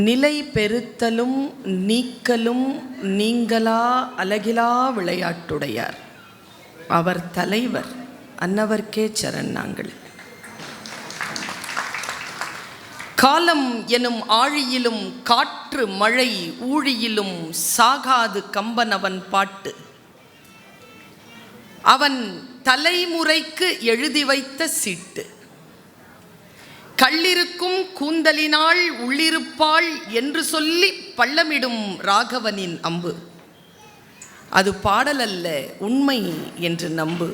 நிலை பெறுத்தலும் நீக்கலும் நீங்களா அலகிலா விளையாட்டுடையார். அவர் தலைவர் அன்னவர்க்கே சரண். நாங்கள் காலம் எனும் ஆழியிலும் காற்று மழை ஊழியிலும் சாகாது கம்பன் அவன் பாட்டு. அவன் தலைமுறைக்கு எழுதி வைத்த சீட்டு. கள்ளிருக்கும் கூந்தலினாள் உள்ளிருப்பாள் என்று சொல்லி பள்ளமிடும் ராகவனின் அம்பு. அது பாடலல்ல, உண்மை என்று நம்பு.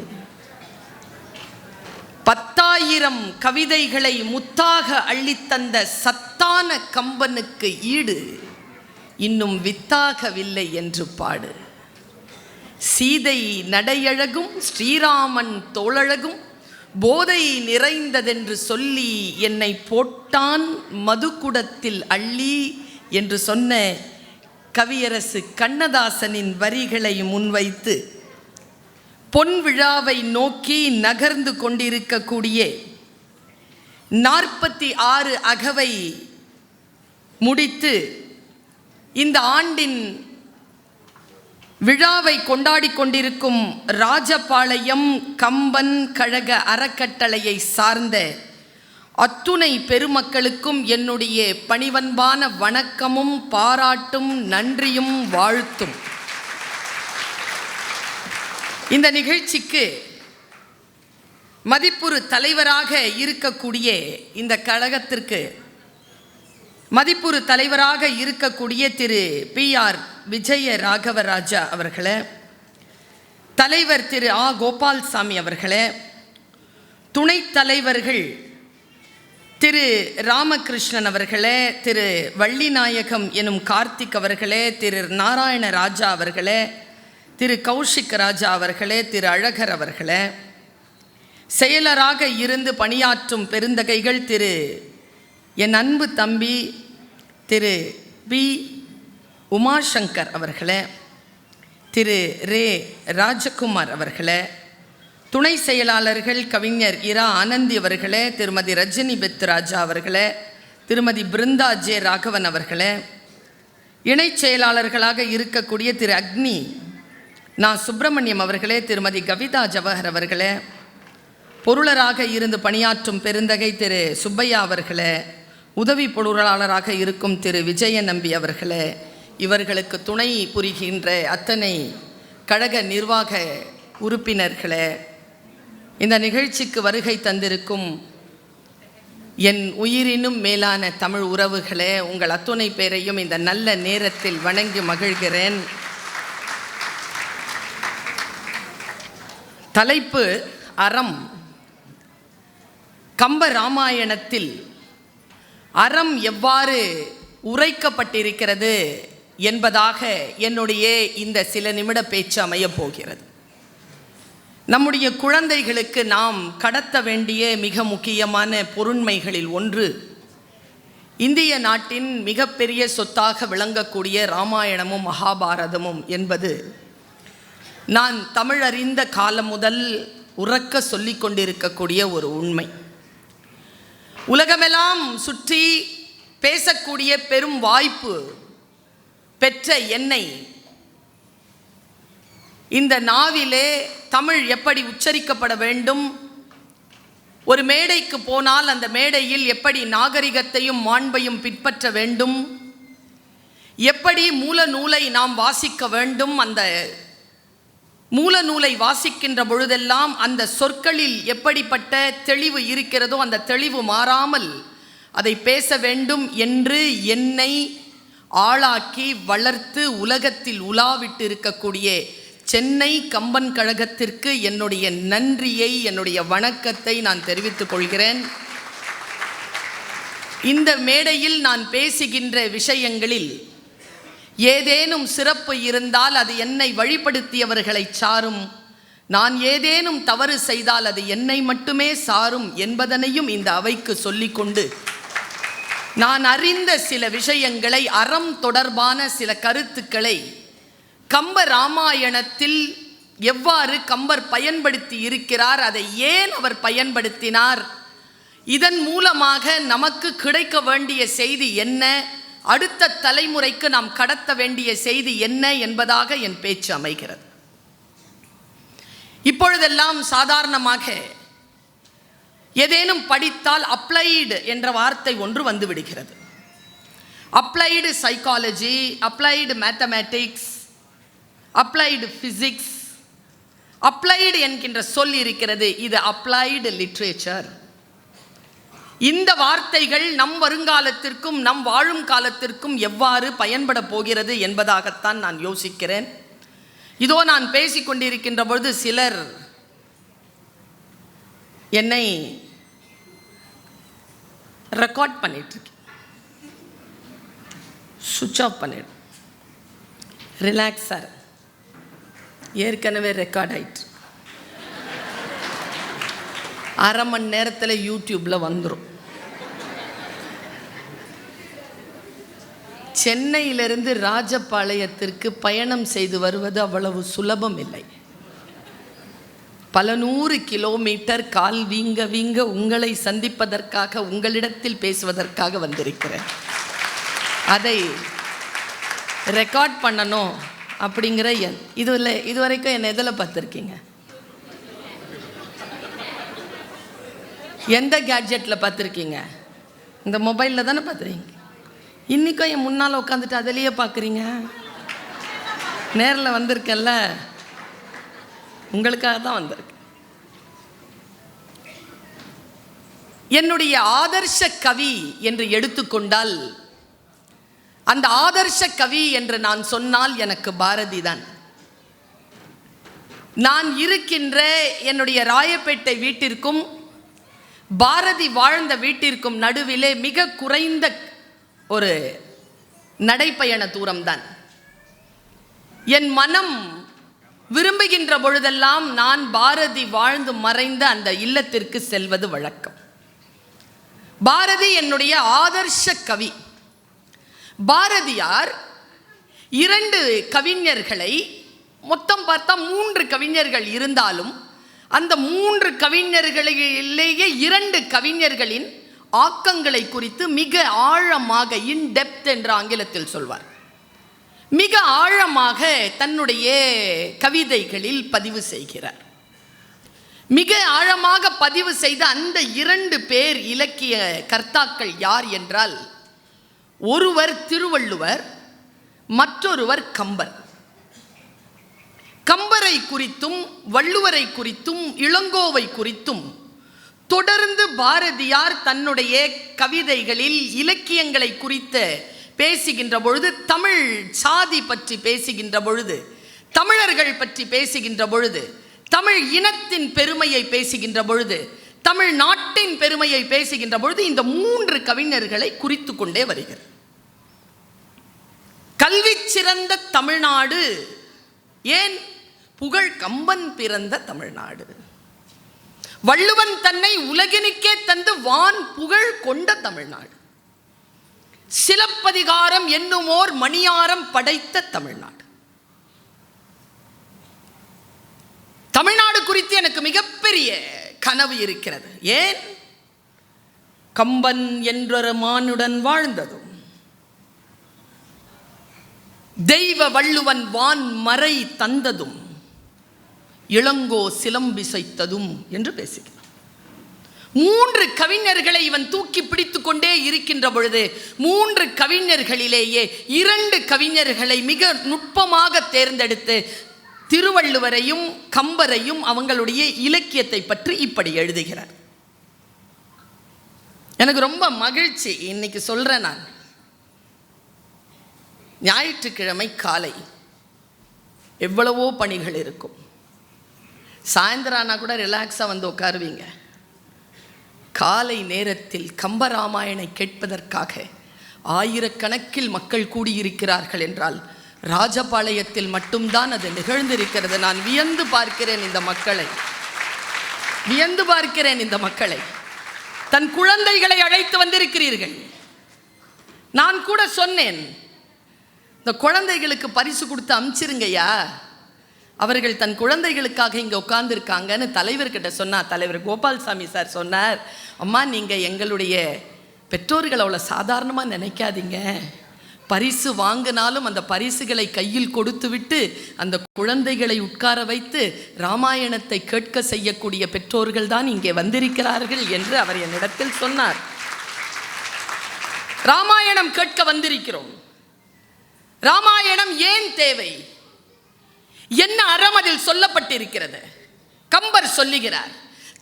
10,000 கவிதைகளை முத்தாக அள்ளித்தந்த சத்தான கம்பனுக்கு ஈடு இன்னும் வித்தாகவில்லை என்று பாடு. சீதை நடையழகும் ஸ்ரீராமன் தோளழகும் போதை நிறைந்ததென்று சொல்லி என்னை போட்டான் மதுக்குடத்தில் அள்ளி என்று சொன்ன கவியரசு கண்ணதாசனின் வரிகளை முன்வைத்து பொன் விழாவை நோக்கி நகர்ந்து கொண்டிருக்கக்கூடிய 46 அகவை முடித்து இந்த ஆண்டின் விழாவை கொண்டாடி கொண்டிருக்கும் ராஜபாளையம் கம்பன் கழக அறக்கட்டளையை சார்ந்த அத்துணை பெருமக்களுக்கும் என்னுடைய பணிவன்பான வணக்கமும் பாராட்டும் நன்றியும் வாழ்த்தும். இந்த நிகழ்ச்சிக்கு மதிப்புறு தலைவராக இருக்கக்கூடிய இந்த கழகத்திற்கு மதிப்புறு தலைவராக இருக்கக்கூடிய திரு PR விஜய ராகவராஜா அவர்களே, தலைவர் திரு ஆ கோபால்சாமி அவர்களே, துணைத் தலைவர்கள் திரு ராமகிருஷ்ணன் அவர்களே, திரு வள்ளிநாயகம் எனும் கார்த்திக் அவர்களே, திரு நாராயண ராஜா அவர்களே, திரு கௌஷிக் ராஜா அவர்களே, திரு அழகர் அவர்களே, செயலராக இருந்து பணியாற்றும் பெருந்தகைகள் திரு என் அன்பு தம்பி திரு பி உமாசங்கர் அவர்களே, திரு ரே ராஜகுமார் அவர்களே, துணை செயலாளர்கள் கவிஞர் இரா ஆனந்தி அவர்களே, திருமதி ரஜினி பெத்ராஜா அவர்களே, திருமதி பிருந்தா ஜே ராகவன் அவர்களே, இணைச் செயலாளர்களாக இருக்கக்கூடிய திரு அக்னி நா சுப்பிரமணியம் அவர்களே, திருமதி கவிதா ஜவஹர் அவர்களே, பொருளராக இருந்து பணியாற்றும் பெருந்தகை திரு சுப்பையா அவர்களே, உதவி பொருளாளராக இருக்கும் திரு விஜய நம்பி அவர்களே, இவர்களுக்கு துணை புரிகின்ற அத்தனை கழக நிர்வாக உறுப்பினர்களே, இந்த நிகழ்ச்சிக்கு வருகை தந்திருக்கும் என் உயிரினும் மேலான தமிழ் உறவுகளே, உங்கள் அத்துணை பேரையும் இந்த நல்ல நேரத்தில் வணங்கி மகிழ்கிறேன். தலைப்பு அறம். கம்ப ராமாயணத்தில் அறம் எவ்வாறு உரைக்கப்பட்டிருக்கிறது என்பதாக என்னுடைய இந்த சில நிமிட பேச்சு அமையப் போகிறது. நம்முடைய குழந்தைகளுக்கு நாம் கடத்த வேண்டிய மிக முக்கியமான பொருண்மைகளில் ஒன்று இந்திய நாட்டின் மிகப்பெரிய சொத்தாக விளங்கக்கூடிய இராமாயணமும் மகாபாரதமும் என்பது நான் தமிழறிந்த காலம் முதல் உறக்க சொல்லிக் கொண்டிருக்கக்கூடிய ஒரு உண்மை. உலகமெல்லாம் சுற்றி பேசக்கூடிய பெரும் வாய்ப்பு பெற்ற என்னை இந்த நாவிலே தமிழ் எப்படி உச்சரிக்கப்பட வேண்டும், ஒரு மேடைக்கு போனால் அந்த மேடையில் எப்படி நாகரிகத்தையும் மாண்பையும் பின்பற்ற வேண்டும், எப்படி மூல நூலை நாம் வாசிக்க வேண்டும், அந்த மூல நூலை வாசிக்கின்ற பொழுதெல்லாம் அந்த சொற்களில் எப்படிப்பட்ட தெளிவு இருக்கிறதோ அந்த தெளிவு மாறாமல் அதை பேச வேண்டும் என்று என்னை ஆளாக்கி வளர்த்து உலகத்தில் உலாவிட்டு இருக்கக்கூடிய சென்னை கம்பன் கழகத்திற்கு என்னுடைய நன்றியை, என்னுடைய வணக்கத்தை நான் தெரிவித்துக் கொள்கிறேன். இந்த மேடையில் நான் பேசுகின்ற விஷயங்களில் ஏதேனும் சிறப்பு இருந்தால் அது என்னை வழிபடுத்தியவர்களை சாரும், நான் ஏதேனும் தவறு செய்தால் அது என்னை மட்டுமே சாரும் என்பதனையும் இந்த அவைக்கு சொல்லிக்கொண்டு நான் அறிந்த சில விஷயங்களை, அறம் தொடர்பான சில கருத்துக்களை கம்ப ராமாயணத்தில் எவ்வாறு கம்பர் பயன்படுத்தி இருக்கிறார், அதை ஏன் அவர் பயன்படுத்தினார், இதன் மூலமாக நமக்கு கிடைக்க வேண்டிய செய்தி என்ன, அடுத்த தலைமுறைக்கு நாம் கடத்த வேண்டிய செய்தி என்ன என்பதாக என் பேச்சு அமைகிறது. இப்பொழுதெல்லாம் சாதாரணமாக ஏதேனும் படித்தால் அப்ளைடு என்ற வார்த்தை ஒன்று வந்து விடுகிறது. Applied psychology, applied mathematics, applied physics, applied என்கின்ற சொல் இருக்கிறது. இது அப்ளைடு லிட்ரேச்சர். இந்த வார்த்தைகள் நம் வருங்காலத்திற்கும் நம் வாழும் காலத்திற்கும் எவ்வாறு பயன்பட போகிறது என்பதாகத்தான் நான் யோசிக்கிறேன். இதோ நான் பேசிக்கொண்டிருக்கின்ற பொழுது சிலர் என்னை ரெக்கார்ட் பண்ணிட்டு இருக்கேன். சுவிட்ச் ஆஃப் பண்ணிடு, ரிலாக்ஸாக, ஏற்கனவே ரெக்கார்ட் ஆயிட்டு அரை மணி நேரத்தில் யூடியூப்பில் வந்துடும். சென்னையிலிருந்து ராஜபாளையத்திற்கு பயணம் செய்து வருவது அவ்வளவு சுலபம் இல்லை. பல 100 கிலோமீட்டர் கால் வீங்க வீங்க உங்களை சந்திப்பதற்காக, உங்களிடத்தில் பேசுவதற்காக வந்திருக்கிறேன். அதை ரெக்கார்ட் பண்ணணும் அப்படிங்கிற இதுவரைக்கும் என்ன எதில் பார்த்துருக்கீங்க? எந்த கேட்ஜெட்டில் பார்த்துருக்கீங்க? இந்த மொபைலில் தானே பார்த்துருக்கீங்க. இன்றைக்கும் என் முன்னால் உட்காந்துட்டு அதிலேயே பார்க்குறீங்க. நேரில் வந்திருக்கேன்ல, உங்களுக்காக தான் வந்திருக்கு. என்னுடைய ஆதர்ஷ கவி என்று எடுத்துக்கொண்டால், அந்த ஆதர்ஷ கவி என்று நான் சொன்னால் எனக்கு பாரதி தான். நான் இருக்கின்ற என்னுடைய ராயப்பேட்டை வீட்டிற்கும் பாரதி வாழ்ந்த வீட்டிற்கும் நடுவிலே மிக குறைந்த ஒரு நடைப்பயண தூரம்தான். என் மனம் விரும்புகின்ற பொழுதெல்லாம் நான் பாரதி வாழ்ந்து மறைந்த அந்த இல்லத்திற்கு செல்வது வழக்கம். பாரதி என்னுடைய ஆதர்ஷ கவி. பாரதியார் 2 கவிஞர்களை, மொத்தம் பார்த்தா 3 கவிஞர்கள் இருந்தாலும் அந்த 3 கவிஞர்களிலேயே 2 கவிஞர்களின் ஆக்கங்களை குறித்து மிக ஆழமாக, இன் டெப்த் என்று ஆங்கிலத்தில் சொல்வார், மிக ஆழமாக தன்னுடைய கவிதைகளில் பதிவு செய்கிறார். மிக ஆழமாக பதிவு செய்த அந்த 2 பேர் இலக்கிய கர்த்தாக்கள் யார் என்றால், ஒருவர் திருவள்ளுவர், மற்றொருவர் கம்பர். கம்பரை குறித்தும் வள்ளுவரை குறித்தும் இளங்கோவை குறித்தும் தொடர்ந்து பாரதியார் தன்னுடைய கவிதைகளில் இலக்கியங்களை குறித்து பேசுகின்ற பொழுது, தமிழ் சாதி பற்றி பேசுகின்ற பொழுது, தமிழர்கள் பற்றி பேசுகின்ற பொழுது, தமிழ் இனத்தின் பெருமையை பேசுகின்ற பொழுது, தமிழ் நாட்டின் பெருமையை பேசுகின்ற பொழுது இந்த 3 கவிஞர்களை குறித்து கொண்டே வருகிறார். கல்வி சிறந்த தமிழ்நாடு, ஏன் புகழ் கம்பன் பிறந்த தமிழ்நாடு, வள்ளுவன் தன்னை உலகினுக்கே தந்து வான் புகழ் கொண்ட தமிழ்நாடு, சிலப்பதிகாரம் என்னுமோர் மணியாரம் படைத்த தமிழ்நாடு. தமிழ்நாடு குறித்து எனக்கு மிகப்பெரிய கனவு இருக்கிறது. ஏன்? கம்பன் என்றொரு மானுடன் வாழ்ந்ததும், தெய்வ வள்ளுவன் வான் மறை தந்ததும், இளங்கோ சிலம்பிசைத்ததும் என்று பேசுகிறார். 3 கவிஞர்களை இவன் தூக்கி பிடித்து கொண்டே இருக்கின்ற பொழுது 3 கவிஞர்களிலேயே 2 கவிஞர்களை மிக நுட்பமாக தேர்ந்தெடுத்து திருவள்ளுவரையும் கம்பரையும் அவங்களுடைய இலக்கியத்தை பற்றி இப்படி எழுதுகிறார். எனக்கு ரொம்ப மகிழ்ச்சி. இன்னைக்கு சொல்றேன், நான் ஞாயிற்றுக்கிழமை காலை எவ்வளவோ பணிகள் இருக்கும். சாயந்தரம் ஆனால் கூட ரிலாக்ஸாக வந்து உட்காருவீங்க. காலை நேரத்தில் கம்பராமாயணை கேட்பதற்காக ஆயிரக்கணக்கில் மக்கள் கூடியிருக்கிறார்கள் என்றால் ராஜபாளையத்தில் மட்டும்தான் அது நிகழ்ந்திருக்கிறது. நான் வியந்து பார்க்கிறேன் இந்த மக்களை, வியந்து பார்க்கிறேன் இந்த மக்களை. தன் குழந்தைகளை அழைத்து வந்திருக்கிறீர்கள். நான் கூட சொன்னேன், இந்த குழந்தைகளுக்கு பரிசு கொடுத்து அனுப்பிச்சிருங்கய்யா, அவர்கள் தன் குழந்தைகளுக்காக இங்கே உட்கார்ந்துருக்காங்கன்னு தலைவர்கிட்ட சொன்னார். தலைவர் கோபால்சாமி சார் சொன்னார், அம்மா நீங்கள் எங்களுடைய பெற்றோர்கள் அவ்வளோ சாதாரணமாக நினைக்காதீங்க, பரிசு வாங்கினாலும் அந்த பரிசுகளை கையில் கொடுத்துவிட்டு அந்த குழந்தைகளை உட்கார வைத்து ராமாயணத்தை கேட்க செய்யக்கூடிய பெற்றோர்கள் தான் இங்கே வந்திருக்கிறார்கள் என்று அவர் என்னிடத்தில் சொன்னார். ராமாயணம் கேட்க வந்திருக்கிறோம். ராமாயணம் ஏன் தேவை? என்ன அறம் அதில் சொல்லப்பட்டிருக்கிறது? கம்பர் சொல்லுகிறார்,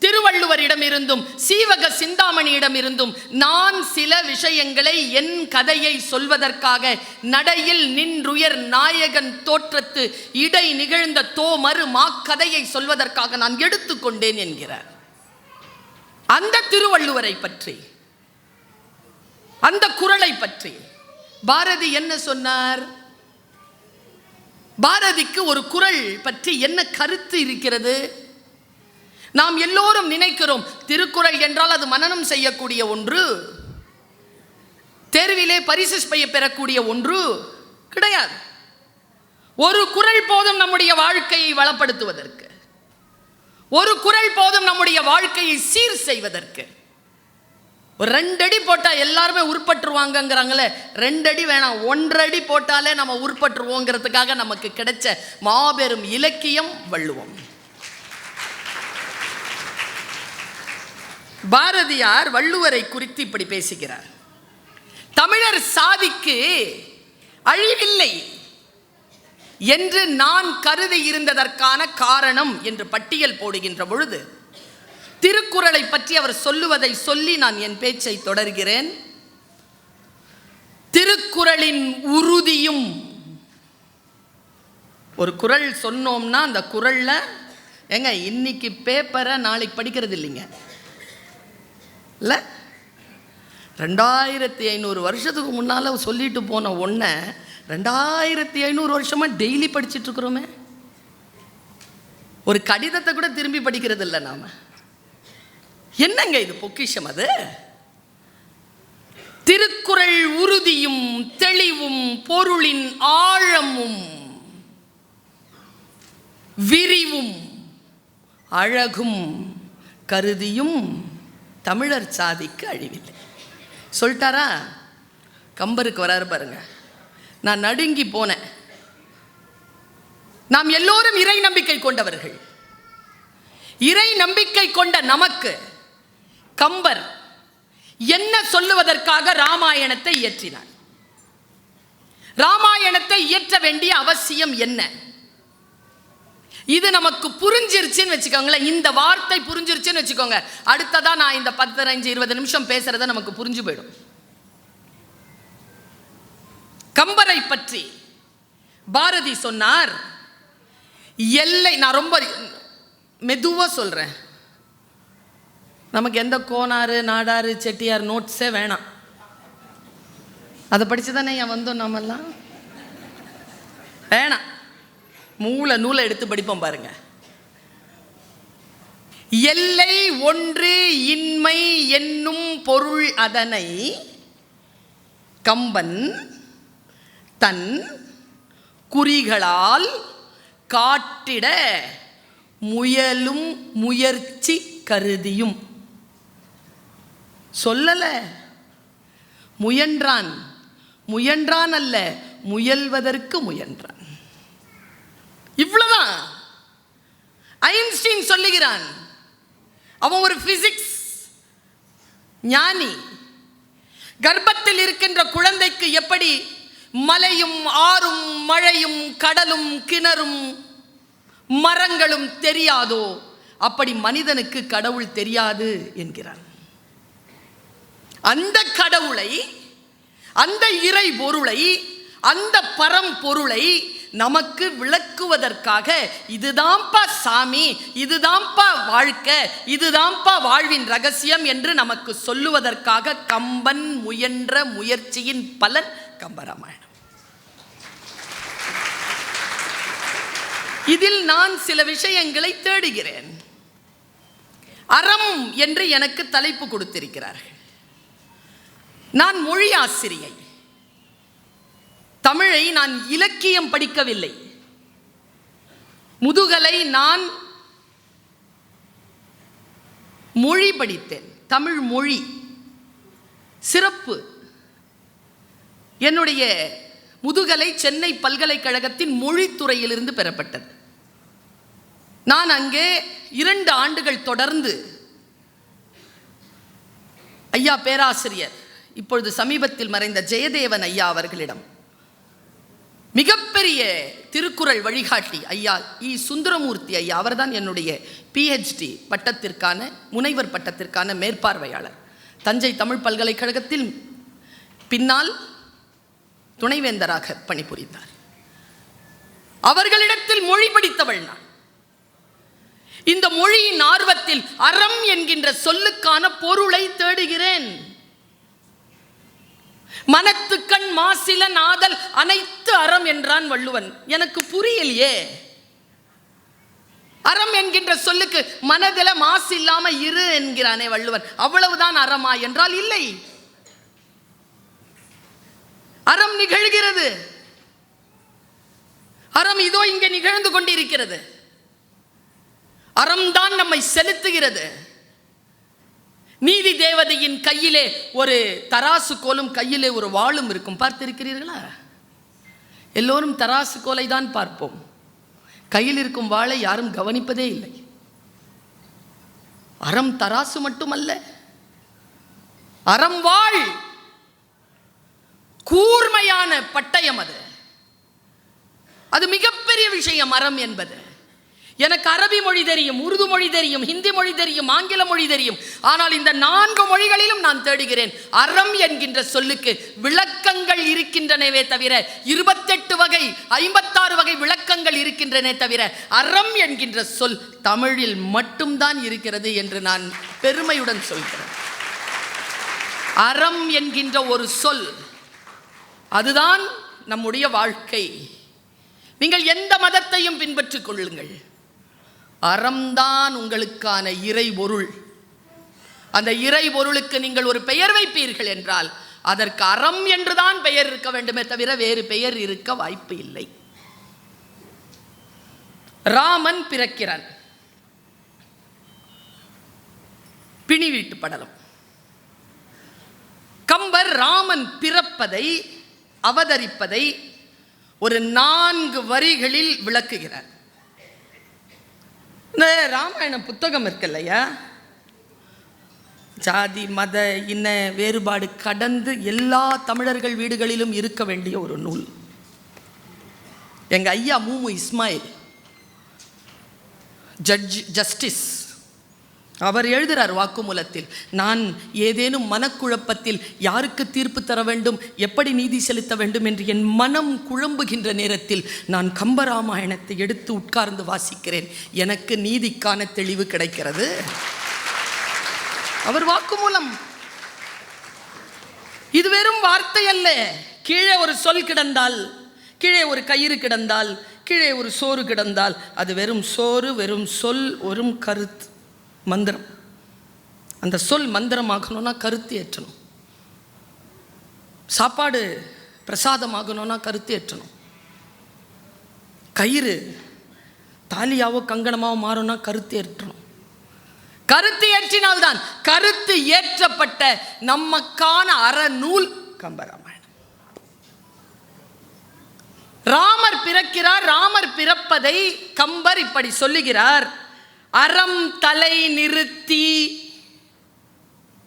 திருவள்ளுவரிடமிருந்தும் சீவக சிந்தாமணியிடமிருந்தும் நான் சில விஷயங்களை என் கதையை சொல்வதற்காக நடையில் நின்றுயர் நாயகன் தோற்றத்து இடை நிகழ்ந்த தோமறு மாக்கதையை சொல்வதற்காக நான் எடுத்துக்கொண்டேன் என்கிறார். அந்த திருவள்ளுவரை பற்றி, அந்த குறளை பற்றி பாரதி என்ன சொன்னார்? பாரதிக்கு ஒரு குறள் பற்றி என்ன கருத்து இருக்கிறது? நாம் எல்லோரும் நினைக்கிறோம் திருக்குறள் என்றால் அது மனனம் செய்யக்கூடிய ஒன்று, தேர்விலே பரிசு பெறக்கூடிய ஒன்று கிடையாது. ஒரு குறள் போதும் நம்முடைய வாழ்க்கையை வளப்படுத்துவதற்கு, ஒரு குறள் போதும் நம்முடைய வாழ்க்கையை சீர் செய்வதற்கு. ஒரு 2 அடி போட்டால் எல்லாருமே உருப்பட்டுருவாங்கங்கிறாங்களே, 2 அடி வேணாம், 1 அடி போட்டாலே நம்ம உருப்பட்டுருவோங்கிறதுக்காக நமக்கு கிடைச்ச மாபெரும் இலக்கியம் வள்ளுவம். பாரதியார் வள்ளுவரை குறித்து இப்படி பேசுகிறார். தமிழர் சாதிக்கு அழிவில்லை என்று நான் கருதி இருந்ததற்கான காரணம் என்று பட்டியல் போடுகின்ற பொழுது திருக்குறளை பற்றி அவர் சொல்லுவதை சொல்லி நான் என் பேச்சை தொடர்கிறேன். திருக்குறளின் உறுதியும், ஒரு குறள் சொன்னோம்னா அந்த குறள்ல ஏங்க இன்னைக்கு பேப்பரை நாளைக்கு படிக்கிறது இல்லைங்க, இல்ல 2500 வருஷத்துக்கு முன்னால சொல்லிட்டு போன ஒன்றை 2500 வருஷமா டெய்லி படிச்சுட்டு இருக்கிறோமே. ஒரு கடிதத்தை கூட திரும்பி படிக்கிறது இல்லை நாம. என்னங்க இது பொக்கிஷம்? அது திருக்குறள் உறுதியும் தெளிவும் பொருளின் ஆழமும் விரிவும் அழகும் கருதியும் தமிழர் சாதிக்கு அழிவில்லை. சொல்லிட்டாரா? கம்பருக்கு வராரு பாருங்க. நான் நடுங்கி போனேன். நாம் எல்லோரும் இறை நம்பிக்கை கொண்டவர்கள். இறை நம்பிக்கை கொண்ட நமக்கு கம்பர் என்ன சொல்லுவதற்காக ராமாயணத்தை இயற்றினார்? ராமாயணத்தை இயற்ற வேண்டிய அவசியம் என்ன? இது நமக்கு புரிஞ்சிருச்சுன்னு வச்சுக்கோங்களேன். இந்த வார்த்தை புரிஞ்சிருச்சுன்னு வச்சுக்கோங்க, அடுத்ததா நான் இந்த 15-20 நிமிஷம் பேசுறத நமக்கு புரிஞ்சு போயிடும். கம்பரை பற்றி பாரதி சொன்னார், எல்லை, நான் ரொம்ப மெதுவா சொல்றேன், நமக்கு எந்த கோனாறு நாடாறு செட்டியார் நோட்ஸே வேணாம். அதை படிச்சு தானே ஏன் வந்தோம் நாமெல்லாம்? வேணாம், நூலை எடுத்து படிப்போம் பாருங்க. எல்லை ஒன்று இன்மை என்னும் பொருள் அதனை கம்பன் தன் குறிகளால் காட்டிட முயலும் முயற்சி கருதியும். சொல்லல, முயன்றான். முயன்றான் அல்ல, முயல்வதற்கு முயன்றான். இவ்வளவுதான். ஐன்ஸ்டீன் சொல்லுகிறான், அவன் ஒரு பிசிக்ஸ் ஞானி. கர்ப்பத்தில் இருக்கின்ற குழந்தைக்கு எப்படி மலையும் ஆறும் மழையும் கடலும் கிணறும் மரங்களும் தெரியாதோ அப்படி மனிதனுக்கு கடவுள் தெரியாது என்கிறான். அந்த கடவுளை, அந்த இறை பொருளை, அந்த பரம்பொருளை நமக்கு விளக்குவதற்காக இதுதான்ப்பா சாமி, இதுதான்ப்பா வாழ்க்கை, இதுதான்ப்பா வாழ்வின் ரகசியம் என்று நமக்கு சொல்லுவதற்காக கம்பன் முயன்ற முயற்சியின் பலன் கம்பராமாயணம். இதில் நான் சில விஷயங்களை தேடுகிறேன். அறம் என்று எனக்கு தலைப்பு கொடுத்திருக்கிறார்கள். நான் மொழி ஆசிரியை. தமிழை நான் இலக்கியம் படிக்கவில்லை. முதுகலை நான் மொழி படித்தேன். தமிழ் மொழி சிறப்பு. என்னுடைய முதுகலை சென்னை பல்கலைக்கழகத்தின் மொழித்துறையிலிருந்து பெறப்பட்டது. நான் அங்கே 2 ஆண்டுகள் தொடர்ந்து ஐயா பேராசிரியர், இப்பொழுது சமீபத்தில் மறைந்த ஜெயதேவன் ஐயா அவர்களிடம் மிகப்பெரிய திருக்குறள் வழிகாட்டி ஐயா சுந்தரமூர்த்தி ஐயா, அவர்தான் என்னுடைய PhD பட்டத்திற்கான முனைவர் பட்டத்திற்கான மேற்பார்வையாளர். தஞ்சை தமிழ் பல்கலைக்கழகத்தில் பின்னால் துணைவேந்தராக பணிபுரிந்தார். அவர்களிடத்தில் மொழி படித்தவள் நான். இந்த மொழியின் ஆர்வத்தில் அறம் என்கின்ற சொல்லுக்கான பொருளை தேடுகிறேன். மனத்துக்கண் மாசில நாதல் அனைத்து அறம் என்றான் வள்ளுவன். எனக்கு புரியலையே, அறம் என்கின்ற சொல்லுக்கு மனதில மாசு இல்லாம இரு என்கிறானே வள்ளுவன், அவ்வளவுதான் அறமா என்றால் இல்லை. அறம் நிகழ்கிறது. அறம் இதோ இங்கே நிகழ்ந்து கொண்டிருக்கிறது. அறம்தான் நம்மை செலுத்துகிறது. நீதி தேவதையின் கையிலே ஒரு தராசு கோலும் கையிலே ஒரு வாளும் இருக்கும், பார்த்திருக்கிறீர்களா? எல்லோரும் தராசு கோலை தான் பார்ப்போம், கையில் இருக்கும் வாளை யாரும் கவனிப்பதே இல்லை. அறம் தராசு மட்டுமல்ல, அறம் வாழ் கூர்மையான பட்டயம். அது மிகப்பெரிய விஷயம் அறம் என்பது. எனக்கு அரபி மொழி தெரியும், உருது மொழி தெரியும், ஹிந்தி மொழி தெரியும், ஆங்கில மொழி தெரியும். ஆனால் இந்த 4 மொழிகளிலும் நான் தேடுகிறேன். அறம் என்கின்ற சொல்லுக்கு விளக்கங்கள் இருக்கின்றனவே தவிர 28 வகை 56 வகை விளக்கங்கள் இருக்கின்றனே தவிர அறம் என்கின்ற சொல் தமிழில் மட்டும்தான் இருக்கிறது என்று நான் பெருமையுடன் சொல்கிறேன். அறம் என்கின்ற ஒரு சொல், அதுதான் நம்முடைய வாழ்க்கை. நீங்கள் எந்த மதத்தையும் பின்பற்றிக் கொள்ளுங்கள், அறம்தான் உங்களுக்கான இறை பொருள். அந்த இறை பொருளுக்கு நீங்கள் ஒரு பெயர் வைப்பீர்கள் என்றால் அதற்கு அறம் என்றுதான் பெயர் இருக்க வேண்டுமே தவிர வேறு பெயர் இருக்க வாய்ப்பு இல்லை. ராமன் பிறக்கிறான். பிணி வீட்டு படலம். கம்பர் ராமன் பிறப்பதை அவதரிப்பதை ஒரு 4 வரிகளில் விளக்குகிறார். இந்த ராமாயண புத்தகம் இருக்குல்லையா, ஜாதி மத இன வேறுபாடு கடந்து எல்லா தமிழர்கள் வீடுகளிலும் இருக்க வேண்டிய ஒரு நூல். எங்க ஐயா மூமு இஸ்மாயில் ஜஸ்டிஸ், அவர் எழுதுகிறார் வாக்குமூலத்தில், நான் ஏதேனும் மனக்குழப்பத்தில் யாருக்கு தீர்ப்பு தர வேண்டும், எப்படி நீதி செலுத்த வேண்டும் என்று என் மனம் குழம்புகின்ற நேரத்தில் நான் கம்பராமாயணத்தை எடுத்து உட்கார்ந்து வாசிக்கிறேன், எனக்கு நீதிக்கான தெளிவு கிடைக்கிறது. அவர் வாக்குமூலம். இது வெறும் வார்த்தை அல்ல. கீழே ஒரு சொல் கிடந்தால், கீழே ஒரு கயிறு கிடந்தால், கீழே ஒரு சோறு கிடந்தால் அது வெறும் சோறு, வெறும் சொல், வெறும் கருத்து, மந்திரம். அந்த சொல் மந்திரமாகணும்னா கருத்து ஏற்றணும். சாப்பாடு பிரசாதமாகணும்னா கருத்து ஏற்றணும். கயிறு தாலியாவோ கங்கணமாவோ மாறணும்னா கருத்து ஏற்றணும். கருத்து ஏற்றினால்தான், கருத்து ஏற்றப்பட்ட நமக்கான அறநூல் கம்பராமாயணம். ராமர் பிறக்கிறார். ராமர் பிறப்பதை கம்பர் இப்படி சொல்லுகிறார், அறம் தலை நிறுத்தி.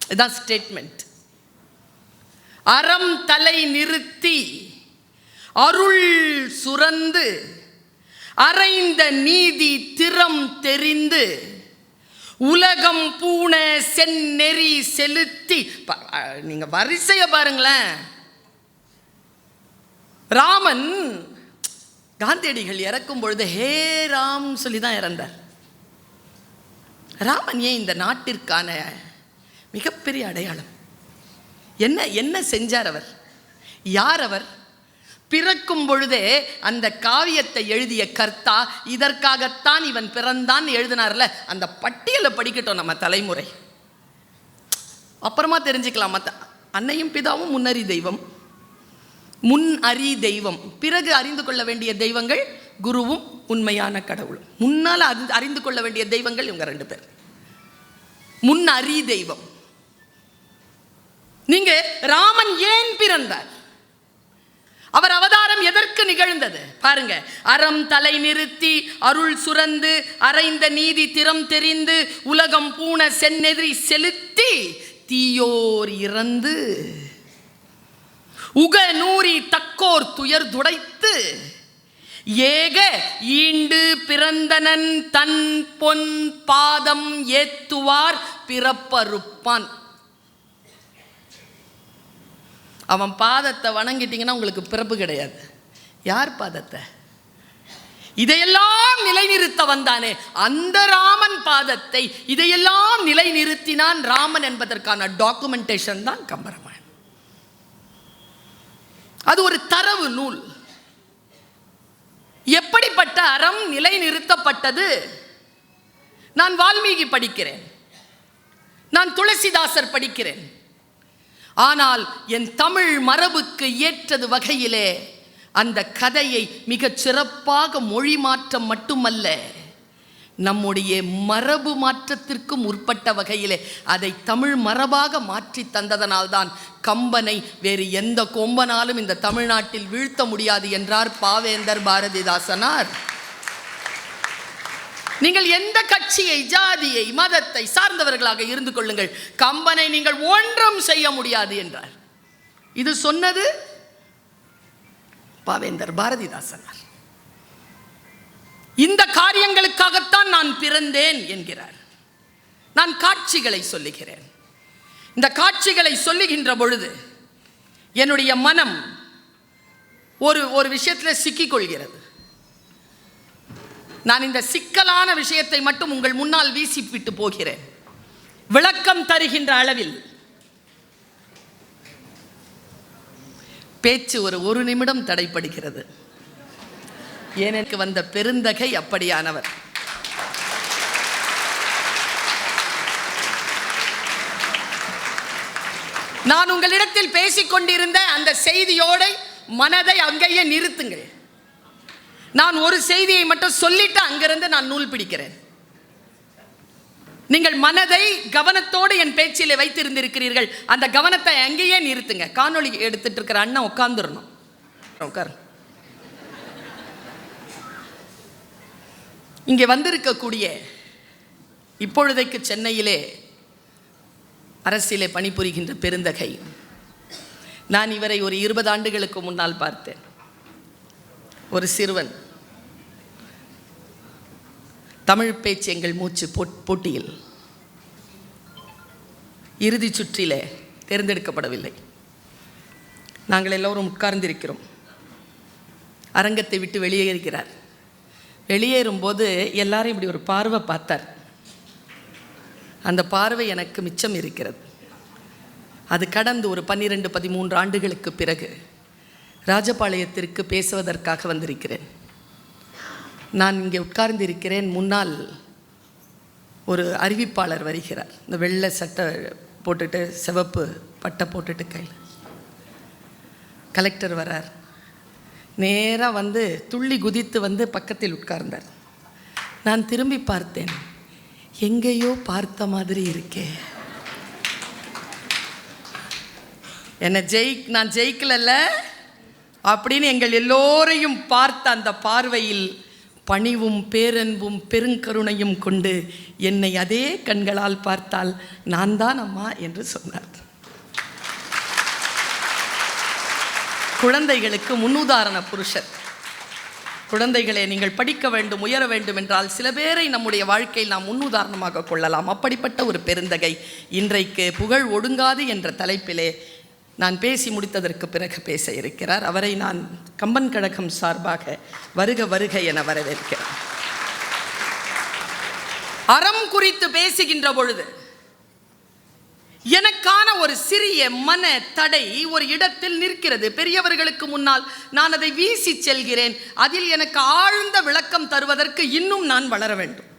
இதான் ஸ்டேட்மெண்ட். அறம் தலை நிறுத்தி அருள் சுரந்து அறைந்த நீதி திறம் தெரிந்து உலகம் பூண செந்நெறி செலுத்தி. நீங்க வரிசைய பாருங்களேன். ராமன் காந்தியடிகள் இறக்கும் பொழுது ஹே ராம் சொல்லிதான் இறந்தார். ராமன் ஏன் இந்த நாட்டிற்கான மிகப்பெரிய அடையாளம். என்ன செஞ்சார் அவர்? யார் அவர்? பிறக்கும் பொழுதே அந்த காவியத்தை எழுதிய கர்த்தா இதற்காகத்தான் இவன் பிறந்தான் எழுதினார்ல, அந்த பட்டியலை படிக்கட்டும் நம்ம தலைமுறை. அப்புறமா தெரிஞ்சுக்கலாம். மற்ற அன்னையும் பிதாவும் முன்னறி தெய்வம், முன் அறி தெய்வம். பிறகு அறிந்து கொள்ள வேண்டிய தெய்வங்கள் குருவும் உண்மையான கடவுளும். முன்னால் அறிந்து கொள்ள வேண்டிய தெய்வங்கள் இவங்க 2 பேர். முன் அறி தெய்வம். நீங்க ராமன் ஏன் பிறந்தார்? அவர் அவதாரம் எதற்கு நிகழ்ந்தது பாருங்க. அறம் தலை நிறுத்தி அருள் சுரந்து அறைந்த நீதி திறம் தெரிந்து உலகம் பூண செந்நெறி செலுத்தி தீயோர் இறந்து உக நூறி தக்கோர் துயர் துடைத்து ஏக ஈண்டு பிறந்தனன் தன் பொன் பாதம் ஏத்துவார் பிறப்பறுப்பான். அவன் பாதத்தை வணங்கிட்டீங்கன்னா உங்களுக்கு பிறப்பு கிடையாது. யார் பாதத்தை? இதையெல்லாம் நிலைநிறுத்த வந்தானே அந்த ராமன் பாதத்தை இதையெல்லாம் நிலைநிறுத்தினான். ராமன் என்பதற்கான டாக்குமெண்டேஷன் தான் கம்பராமாயணம். அது ஒரு தரவு நூல். எப்படிப்பட்ட அறம் நிலைநிறுத்தப்பட்டது? நான் வால்மீகி படிக்கிறேன், நான் துளசிதாசர் படிக்கிறேன். ஆனால் என் தமிழ் மரபுக்கு ஏற்றது வகையிலே அந்த கதையை மிகச் சிறப்பாக மொழி மாற்றம் மட்டுமல்ல, நம்முடைய மரபு மாற்றத்திற்கு முற்பட்ட வகையிலே அதை தமிழ் மரபாக மாற்றி தந்ததனால்தான் கம்பனை வேறு எந்த கொம்பனாலும் இந்த தமிழ்நாட்டில் வீழ்த்த முடியாது என்றார் பாவேந்தர் பாரதிதாசனார். நீங்கள் எந்த கட்சியை, ஜாதியை, மதத்தை சார்ந்தவர்களாக இருந்து கொள்ளுங்கள், கம்பனை நீங்கள் ஒன்றும் செய்ய முடியாது என்றார். இது சொன்னது பாவேந்தர் பாரதிதாசனார். இந்த காரியங்களுக்காகத்தான் நான் பிறந்தேன் என்கிறார். நான் காட்சிகளை சொல்லுகிறேன். இந்த காட்சிகளை சொல்லுகின்ற பொழுது என்னுடைய மனம் ஒரு விஷயத்தில் சிக்கிக்கொள்கிறது. நான் இந்த சிக்கலான விஷயத்தை மட்டும் உங்கள் முன்னால் வீசிவிட்டு போகிறேன். விளக்கம் தருகின்ற அளவில் பேச்சு ஒரு நிமிடம் தடைப்படுகிறது. எனக்கு வந்த பெருந்தகை அப்படியானவர். நான் உங்களிடத்தில் பேசிக்கொண்டிருந்த அந்த செய்தியோட மனதை அங்கேயே நிறுத்துங்கள். நான் ஒரு செய்தியை மட்டும் சொல்லிட்டு அங்கிருந்து நான் நூல் பிடிக்கிறேன். நீங்கள் மனதை கவனத்தோடு என் பேச்சிலே வைத்திருந்திருக்கிறீர்கள். அந்த கவனத்தை அங்கேயே நிறுத்துங்க. காணொளி எடுத்துட்டு இருக்கிற அண்ணன் உட்கார்ந்துடணும். உட்காரு. இங்கே வந்திருக்கக்கூடிய இப்பொழுதைக்கு சென்னையிலே அரசியலே பணிபுரிகின்ற பெருந்தகை, நான் இவரை ஒரு 20 ஆண்டுகளுக்கு முன்னால் பார்த்தேன். ஒரு சிறுவன். தமிழ் பேச்சு எங்கள் மூச்சு போட்டியில் இறுதி சுற்றிலே தேர்ந்தெடுக்கப்படவில்லை. நாங்கள் எல்லோரும் உட்கார்ந்திருக்கிறோம். அரங்கத்தை விட்டு வெளியேறுகிறார். வெளியேறும்போது எல்லாரும் இப்படி ஒரு பார்வை பார்த்தார். அந்த பார்வை எனக்கு மிச்சம் இருக்கிறது. அது கடந்து ஒரு 12-13 ஆண்டுகளுக்கு பிறகு ராஜபாளையத்திற்கு பேசுவதற்காக வந்திருக்கிறேன். நான் இங்கே உட்கார்ந்திருக்கிறேன். முன்னால் ஒரு அறிவிப்பாளர் வருகிறார். இந்த வெள்ளை சட்டை போட்டுட்டு சிவப்பு பட்டை போட்டுட்டு கையில். கலெக்டர் வரார். நேராக வந்து துள்ளி குதித்து வந்து பக்கத்தில் உட்கார்ந்தார். நான் திரும்பி பார்த்தேன். எங்கேயோ பார்த்த மாதிரி இருக்கே. என்னை நான் ஜெயிக்கல அப்படின்னு எங்கள் எல்லோரையும் பார்த்த அந்த பார்வையில் பணிவும் பேரன்பும் பெருங்கருணையும் கொண்டு என்னை அதே கண்களால் பார்த்தால் நான் தான் அம்மா என்று சொன்னார். குழந்தைகளுக்கு முன்னுதாரண புருஷர். குழந்தைகளே, நீங்கள் படிக்க வேண்டும், உயர வேண்டும் என்றால் சில பேரை நம்முடைய வாழ்க்கையில் நாம் முன்னுதாரணமாக கொள்ளலாம். அப்படிப்பட்ட ஒரு பெருந்தகை இன்றைக்கு புகழ் ஒடுங்காது என்ற தலைப்பிலே நான் பேசி முடித்ததற்கு பிறகு பேச இருக்கிறார். அவரை நான் கம்பன் கழகம் சார்பாக வருக வருக என வரவேற்கிறேன். அறம் குறித்து பேசுகின்ற பொழுது எனக்கான ஒரு சிறிய மன தடை ஒரு இடத்தில் நிற்கிறது. பெரியவர்களுக்கு முன்னால் நான் அதை வீசி செல்கிறேன். அதில் எனக்கு ஆழ்ந்த விளக்கம் தருவதற்கு இன்னும் நான் வளர வேண்டும்.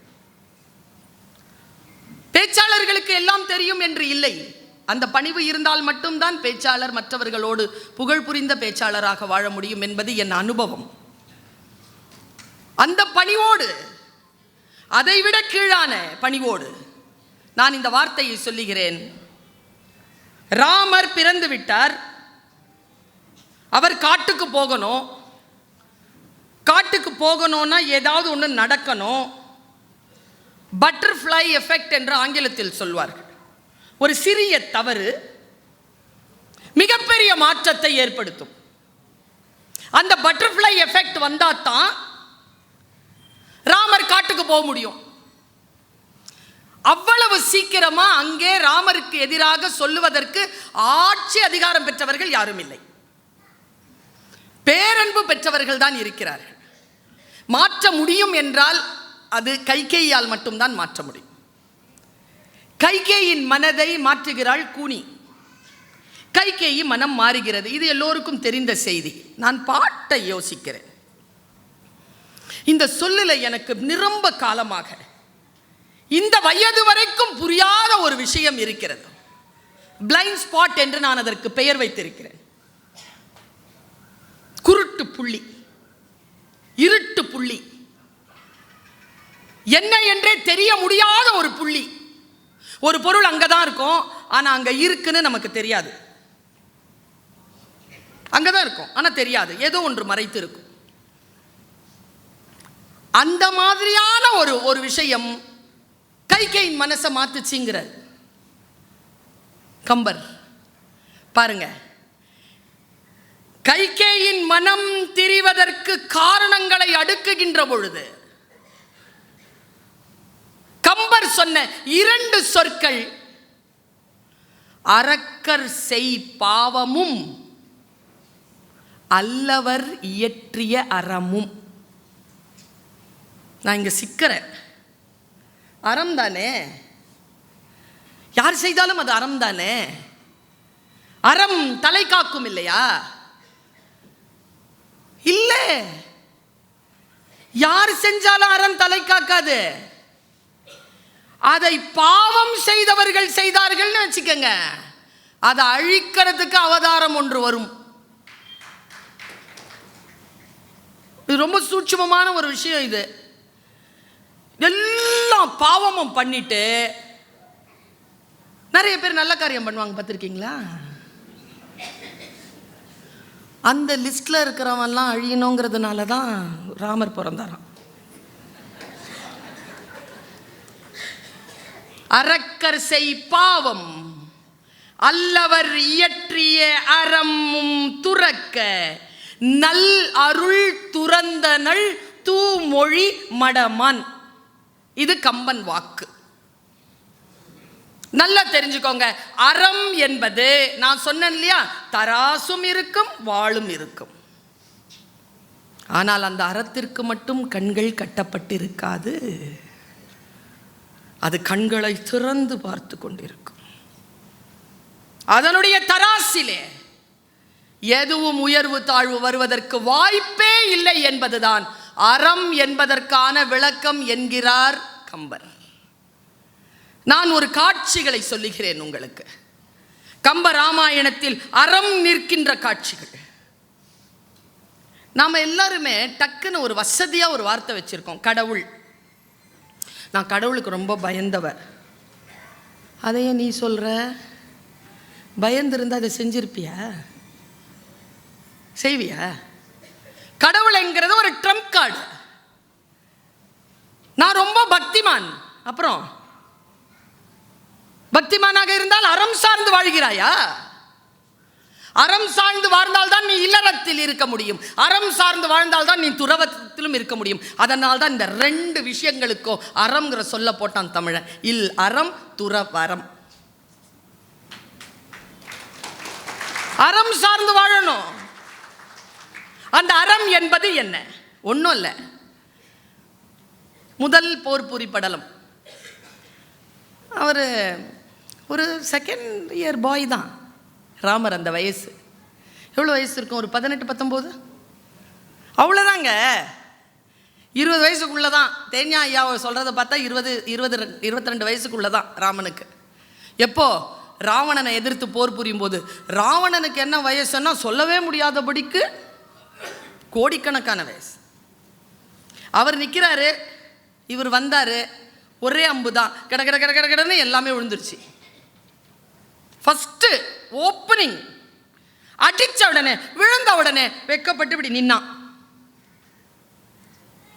பேச்சாளர்களுக்கு எல்லாம் தெரியும் என்று இல்லை. அந்த பணிவு இருந்தால் மட்டும்தான் பேச்சாளர் மற்றவர்களோடு புகழ் புரிந்த பேச்சாளராக வாழ முடியும் என்பது என் அனுபவம். அந்த பணிவோடு, அதைவிட கீழான பணிவோடு நான் இந்த வார்த்தையை சொல்லுகிறேன். ராமர் பிறந்து விட்டார். அவர் காட்டுக்கு போகணும். காட்டுக்கு போகணும்னா ஏதாவது ஒன்று நடக்கணும். பட்டர்ஃப்ளை எஃபெக்ட் என்று ஆங்கிலத்தில் சொல்வார்கள். ஒரு சிறிய தவறு மிகப்பெரிய மாற்றத்தை ஏற்படுத்தும். அந்த பட்டர்ஃப்ளை எஃபெக்ட் வந்தால் தான் ராமர் காட்டுக்கு போக முடியும். அவ்வளவு சீக்கிரமா அங்கே ராமருக்கு எதிராக சொல்லுவதற்கு ஆட்சி அதிகாரம் பெற்றவர்கள் யாரும் இல்லை. பேரன்பு பெற்றவர்கள் தான் இருக்கிறார்கள். மாற்ற முடியும் என்றால் அது கைகேயியால் மட்டும்தான் மாற்ற முடியும். கைகேயின் மனதை மாற்றுகிறாள் கூனி. கைகேயி மனம் மாறுகிறது. இது எல்லோருக்கும் தெரிந்த செய்தி. நான் பாட்டை யோசிக்கிறேன். இந்த சொல்லில் எனக்கு நிரம்ப காலமாக இந்த வயது வரைக்கும் புரியாத ஒரு விஷயம் இருக்கிறது. பிளைண்ட் ஸ்பாட் என்று நான் அதற்கு பெயர் வைத்திருக்கிறேன். குருட்டு புள்ளி, இருட்டு புள்ளி, என்ன என்றே தெரிய முடியாத ஒரு புள்ளி. ஒரு பொருள் அங்கதான் இருக்கும், ஆனா அங்க இருக்குன்னு நமக்கு தெரியாது. அங்கதான் இருக்கும், ஆனா தெரியாது, ஏதோ ஒன்று மறைத்து இருக்கும். அந்த மாதிரியான ஒரு விஷயம் கைகேயின் மனசை மாத்துச்சுங்கிறார் கம்பர். பாருங்க, கைகேயின் மனம் திரிவதற்கு காரணங்களை அடுக்குகின்ற பொழுது கம்பர் சொன்ன 2 சொற்கள் அரக்கர் செய் பாவமும் அல்லவர் இயற்றிய அறமும். நான் இங்க சிக்கிறேன். அறம் தானே, யார் செய்தாலும் அது அறம் தானே. அறம் தலை காக்கும் இல்லையா? இல்ல, யார் செஞ்சாலும் அறம் தலை காக்காது. அதை பாவம் செய்தவர்கள் செய்தார்கள் வச்சுக்கங்க, அதை அழிக்கிறதுக்கு அவதாரம் ஒன்று வரும். இது ரொம்ப சூட்சுமமான ஒரு விஷயம். இது எல்லாம் பாவமும் பண்ணிட்டு நிறைய பேர் நல்ல காரியம் பண்ணுவாங்க, பார்த்துருக்கீங்களா? அந்த லிஸ்ட்ல இருக்கிறவன்லாம் அழியணுங்கிறதுனால தான் ராமர் பிறந்தாராம். அரக்கர் செய் பாவம் அல்லவர் இயற்றிய அறமும் துறக்க நல் அருள் துறந்தனள் தூமொழி மடமான். இது கம்பன் வாக்கு. நல்லா தெரிஞ்சுக்கோங்க. அறம் என்பது நான் சொன்னேன் இல்லையா, தராசும் இருக்கும் வாளும் இருக்கும். ஆனால் அந்த அறத்திற்கு மட்டும் கண்கள் கட்டப்பட்டிருக்காது. அது கண்களை திறந்து பார்த்து கொண்டிருக்கும். அதனுடைய தராசிலே எதுவும் உயர்வு தாழ்வு வருவதற்கு வாய்ப்பே இல்லை என்பதுதான் அறம் என்பதற்கான விளக்கம் என்கிறார் கம்பர். நான் ஒரு காட்சிகளை சொல்லுகிறேன் உங்களுக்கு. கம்ப ராமாயணத்தில் அறம் நிற்கின்ற காட்சிகள். நாம எல்லாருமே டக்குன்னு ஒரு வசதியா ஒரு வார்த்தை வச்சிருக்கோம், கடவுள். நான் கடவுளுக்கு ரொம்ப பயந்தவர். அதையே நீ சொல்ற? பயந்திருந்தா அதை செஞ்சிருப்பியா? செய்வியா? கடவுள்ங்கிறது ஒரு ட்ரம்ப் கார்டு. நான் ரொம்ப பக்திமான். அப்புறம் பக்திமானாக இருந்தால் அறம் சார்ந்து வாழ்கிறாயா? அறம் சார்ந்து வாழ்ந்தால்தான் நீ இல்லறத்தில் இருக்க முடியும். அறம் சார்ந்து வாழ்ந்தால்தான் நீ துறவத்திலும் இருக்க முடியும். அதனால் தான் இந்த 2 விஷயங்களுக்கோ அறம்ங்கிற சொல்ல போட்டான் தமிழன். இல் அறம் துறவரம். அறம் சார்ந்து வாழணும். அந்த அறம் என்பது என்ன? ஒன்றும் இல்லை. முதல் போர் புரி படலம். அவர் ஒரு செகண்ட் இயர் பாய் தான் ராமர். அந்த வயசு எவ்வளோ வயசு இருக்கும்? ஒரு 18-19 அவ்வளோதாங்க. 20 வயசுக்குள்ளே தான். தேன்யா ஐயா சொல்கிறத பார்த்தா 22 வயசுக்குள்ளே தான் ராமனுக்கு. எப்போ ராவணனை எதிர்த்து போர் புரியும் போது. ராவணனுக்கு என்ன வயசுன்னா சொல்லவே முடியாதபடிக்கு கோடிக்கணக்கான வயசு. அவர் நிற்கிறாரு, இவர் வந்தார், ஒரே அம்பு தான், கட கட கட கடன்னு எல்லாமே விழுந்துருச்சு. ஃபஸ்ட்டு ஓப்பனிங் அடிச்ச உடனே விழுந்த உடனே வெக்கப்பட்டு இப்படி நின்னான்.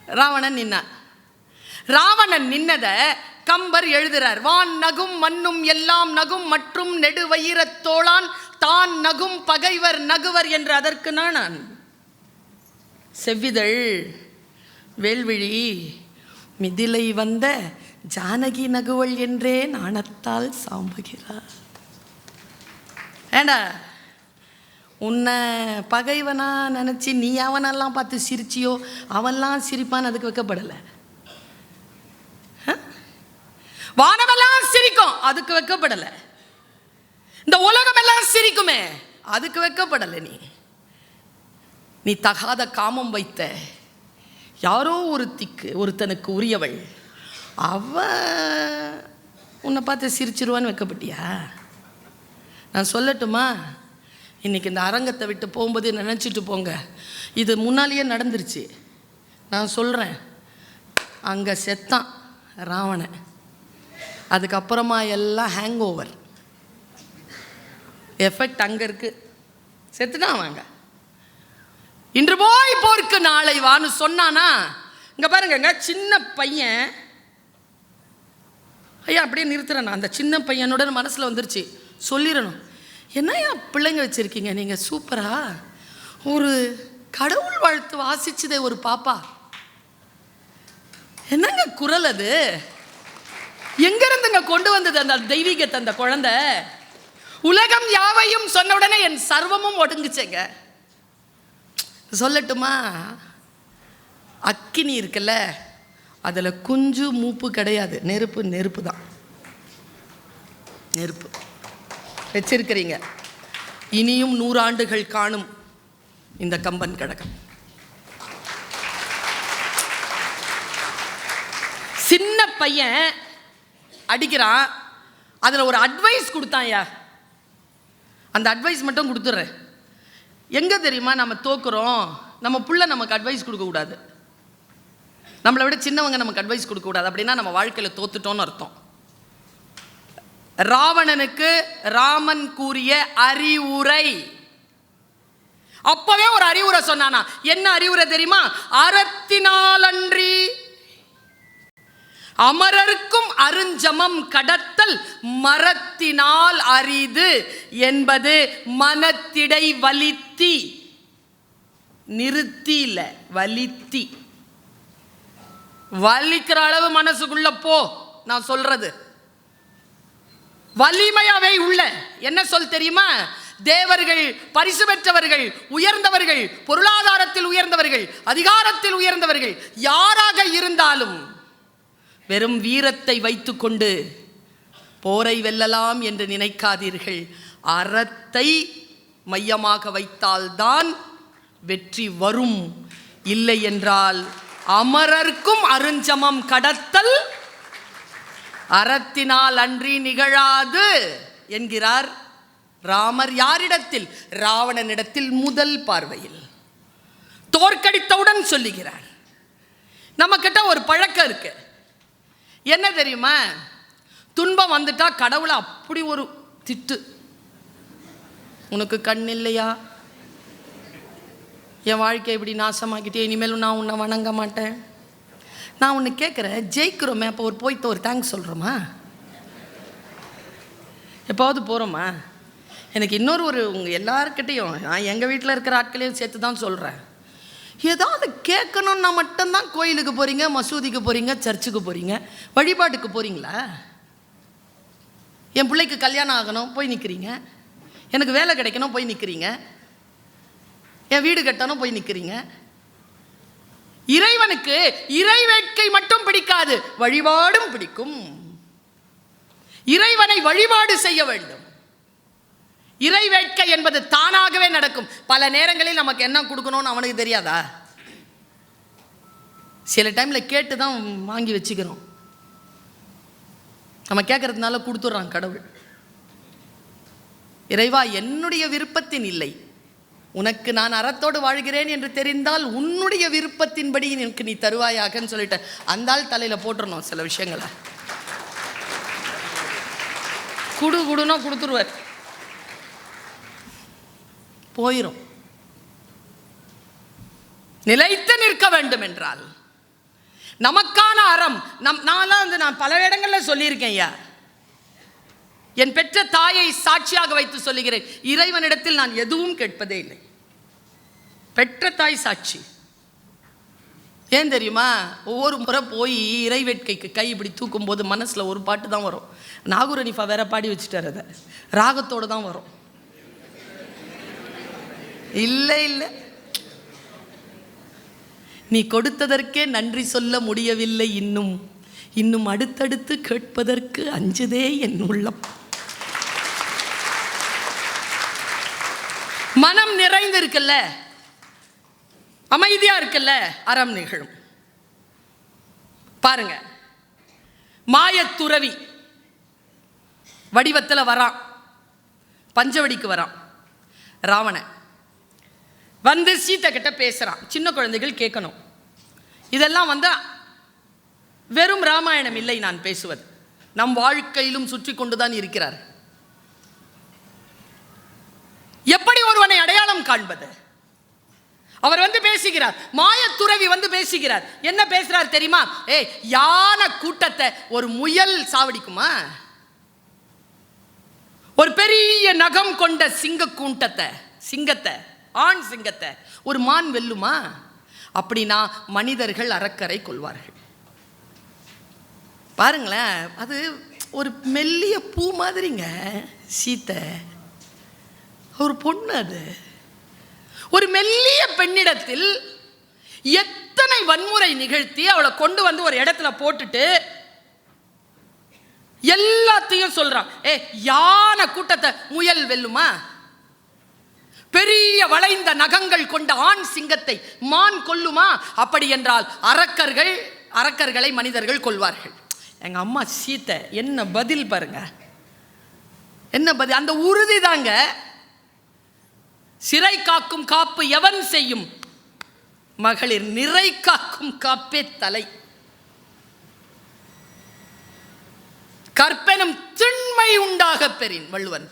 ராவணன் நின்னான். ராவணன் நின்னத கம்பர் எழுதுறார். வான் நகும் மண்ணும் எல்லாம் நகும் மற்றும் நெடுவயிரத்தோளான் தான் நகும் பகைவர் நகுவர் என்று அதற்கு நான் செவ்விதழ் வேல்விழி மிதிலை வந்த ஜானகி நகுவள் என்றே நாணத்தால் சாம்புகிறார். ஏண்டா உன்னை பகைவனா நினச்சி நீ அவனெல்லாம் பார்த்து சிரிச்சியோ, அவன்லாம் சிரிப்பான்னு அதுக்கு வைக்கப்படலை. வானமெல்லாம் சிரிக்கும், அதுக்கு வைக்கப்படலை. இந்த உலகமெல்லாம் சிரிக்குமே, அதுக்கு வைக்கப்படலை. நீ தகாத காமம் வைத்த யாரோ ஒருத்தனுக்கு உரியவள், அவ உன்னை பார்த்து சிரிச்சிருவான்னு வைக்கப்பட்டியா? நான் சொல்லட்டுமா, இன்றைக்கி இந்த அரங்கத்தை விட்டு போகும்போது நினச்சிட்டு போங்க, இது முன்னாலேயே நடந்துருச்சு. நான் சொல்கிறேன், அங்கே செத்தான் ராவணன், அதுக்கப்புறமா எல்லாம் ஹேங் ஓவர் எஃபெக்ட் அங்கே இருக்குது. செத்துட்டான் வாங்க. இன்று போய் போருக்கு நாளை வான்னு சொன்னானா? இங்கே பாருங்க, சின்ன பையன், ஐயா அப்படியே நிறுத்துறேன். அந்த சின்ன பையனோட மனசில் வந்துருச்சு, சொல்லிடணும். என்னையா பிள்ளைங்க வச்சுருக்கீங்க நீங்கள், சூப்பரா ஒரு கடவுள் வாழ்த்து வாசிச்சதே ஒரு பாப்பா, என்னங்க குரல் அது, எங்கிருந்துங்க கொண்டு வந்தது அந்த தெய்வீகத்தை அந்த குழந்தை? உலகம் யாவையும் சொன்ன உடனே என் சர்வமும் ஒடுங்குச்சேங்க. சொல்லட்டுமா, அக்கினி இருக்குல்ல, அதில் குஞ்சு மூப்பு கிடையாது, நெருப்பு தான். நெருப்பு வச்சிருக்கிறீங்க, இனியும் 100 ஆண்டுகள் காணும் இந்த கம்பன் கடகம். சின்ன பையன் அடிக்கிறான், அதில் ஒரு அட்வைஸ் கொடுத்தான்யா. அந்த அட்வைஸ் மட்டும் கொடுத்துட்றேன். எங்கே தெரியுமா நம்ம தோக்குறோம்? நம்ம புள்ள நமக்கு அட்வைஸ் கொடுக்கக்கூடாது, நம்மளை விட சின்னவங்க நமக்கு அட்வைஸ் கொடுக்கக்கூடாது. அப்படின்னா நம்ம வாழ்க்கையில் தோத்துட்டோன்னு அர்த்தம். ராவணனுக்கு ராமன் கூறிய அறிவுரை, அப்பவே ஒரு அறிவுரை சொன்னானா. என்ன அறிவுரை தெரியுமா? அறத்தினாலன்றி அமரர்க்கும் அருஞ்சமம் கடத்தல் மரத்தினால் அரிது என்பது மனத்திடை வலித்தி. நிறுத்தி இல்ல, வலித்தி. வலிக்கிற அளவு மனசுக்குள்ள போ. நான் சொல்றது வலிமையாவே உள்ள. என்ன சொல் தெரியுமா? தேவர்கள், பரிசு பெற்றவர்கள், உயர்ந்தவர்கள், பொருளாதாரத்தில் உயர்ந்தவர்கள், அதிகாரத்தில் உயர்ந்தவர்கள் யாராக இருந்தாலும் வெறும் வீரத்தை வைத்துக்கொண்டு போரை வெல்லலாம் என்று நினைக்காதீர்கள். அறத்தை மையமாக வைத்தால்தான் வெற்றி வரும். இல்லை என்றால் அமரர்க்கும் அருஞ்சமம் கடத்தல் அறத்தினால் அன்றி நிகழாது என்கிறார் ராமர். யாரிடத்தில்? ராவணனிடத்தில் முதல் பார்வையில் தோற்கடித்தவுடன் சொல்லுகிறார். நம்ம கிட்ட ஒரு பழக்கம் இருக்கு, என்ன தெரியுமா? துன்பம் வந்துட்டா கடவுளை அப்படி ஒரு திட்டு. உனக்கு கண் இல்லையா, என் வாழ்க்கை இப்படி நாசமாக்கிட்டே, இனிமேலும் நான் உன்னை வணங்க மாட்டேன். நான் உன்னை கேட்குறேன், ஜெயிக்கிறோமே, அப்போ போய்ட்டு ஒரு தேங்க்ஸ் சொல்கிறோமா? எப்போவது போகிறோமா? எனக்கு இன்னொரு உங்கள் எல்லாருக்கிட்டையும், நான் எங்கள் வீட்டில் இருக்கிற ஆட்களையும் சேர்த்து தான் சொல்கிறேன், ஏதாவது கேட்கணுன்னா மட்டும்தான் கோயிலுக்கு போகிறீங்க, மசூதிக்கு போகிறீங்க, சர்ச்சுக்கு போகிறீங்க, வழிபாட்டுக்கு போகிறீங்களா? என் பிள்ளைக்கு கல்யாணம் ஆகணும் போய் நிற்கிறீங்க, எனக்கு வேலை கிடைக்கணும் போய் நிற்கிறீங்க, என் வீடு கட்டணும் போய் நிற்கிறீங்க. இறைவனுக்கு இறை வேட்கை மட்டும் பிடிக்காது, வழிபாடும் பிடிக்கும். இறைவனை வழிபாடு செய்ய வேண்டும். இறை வேட்கை என்பது தானாகவே நடக்கும். பல நேரங்களில் நமக்கு என்ன கொடுக்கணும்னு அவனுக்கு தெரியாதா? சில டைம்ல கேட்டு தான் வாங்கி வச்சுக்கிறோம். நம்ம கேட்கறதுனால கொடுத்துட்றான் கடவுள். இறைவா, என்னுடைய விருப்பத்தின் இல்லை, உனக்கு நான் அறத்தோடு வாழ்கிறேன் என்று தெரிந்தால் உன்னுடைய விருப்பத்தின்படி எனக்கு நீ தருவாயாகன்னு சொல்லிட்டு அந்த ஆள் தலையில் போட்டுறணும். சில விஷயங்களை குடுனா கொடுத்துருவார். போயிரும். நிலைத்து நிற்க வேண்டும் என்றால் நமக்கான அறம் நான் பல இடங்களில் சொல்லியிருக்கேன் ஐயா. என் பெற்ற தாயை சாட்சியாக வைத்து சொல்லுகிறேன், இறைவனிடத்தில் நான் எதுவும் கேட்பதே இல்லை. பெற்ற தாய் சாட்சி. ஏன் தெரியுமா? ஒவ்வொரு முறை போய் இறைவேட்கைக்கு கை இப்படி தூக்கும் போது மனசில் ஒரு பாட்டு தான் வரும். நாகூர் அனிஃபா வேற பாடி வச்சுட்டார், அதை ராகத்தோடு தான் வரும். இல்லை இல்லை, நீ கொடுத்ததற்கே நன்றி சொல்ல முடியவில்லை, இன்னும் அடுத்தடுத்து கேட்பதற்கு அஞ்சுதே என் உள்ளம். மனம் நிறைந்து இருக்குல்ல, அமைதியா இருக்குல்ல, அறம் நிகழும். பாருங்க, மாயத்துறவி வடிவத்தில் வரான், பஞ்சவடிக்கு வரான் ராவணன். வந்து சீத்தை கிட்ட பேசுறான். சின்ன குழந்தைகள் கேட்கணும். இதெல்லாம் வந்து வெறும் ராமாயணம் இல்லை நான் பேசுவது, நம் வாழ்க்கையிலும் சுற்றி கொண்டுதான் இருக்கிறார். எப்படி ஒருவனை அடையாளம் காண்பது? அவர் வந்து பேசுகிறார், மாயத்துறவி வந்து பேசுகிறார். என்ன பேசுறார் தெரியுமா? யானை கூட்டத்தை ஒரு முயல் சாவடிக்குமா? ஒரு பெரிய நகம் கொண்ட சிங்கத்தை, ஆண் சிங்கத்தை ஒரு மான் வெல்லுமா? அப்படின்னா மனிதர்கள் அரக்கரை கொள்வார்கள். பாருங்களேன், அது ஒரு மெல்லிய பூ மாதிரிங்க சீத்தை, ஒரு பொண்ணு. அது ஒரு மெல்லிய பெண்ணிடத்தில் எத்தனை வன்முறை நிகழ்த்தி அவளை கொண்டு வந்து ஒரு இடத்துல போட்டுட்டு எல்லாத்தையும் சொல்றான். யானை கூட்டத்தை முயல் வெல்லுமா? பெரிய வளைந்த நகங்கள் கொண்ட ஆண் சிங்கத்தை மான் கொல்லுமா? அப்படி என்றால் அரக்கர்களை மனிதர்கள் கொள்வார்கள். எங்க அம்மா சீத்தை என்ன பதில் பாருங்க, என்ன பதில்! அந்த உறுதி தாங்க. சிறை காக்கும் காப்பு எவன் செய்யும், மகளிர் நிறை காக்கும் காப்பே தலை. கற்பெனும் திண்மை உண்டாக பெறின் வள்ளுவன்.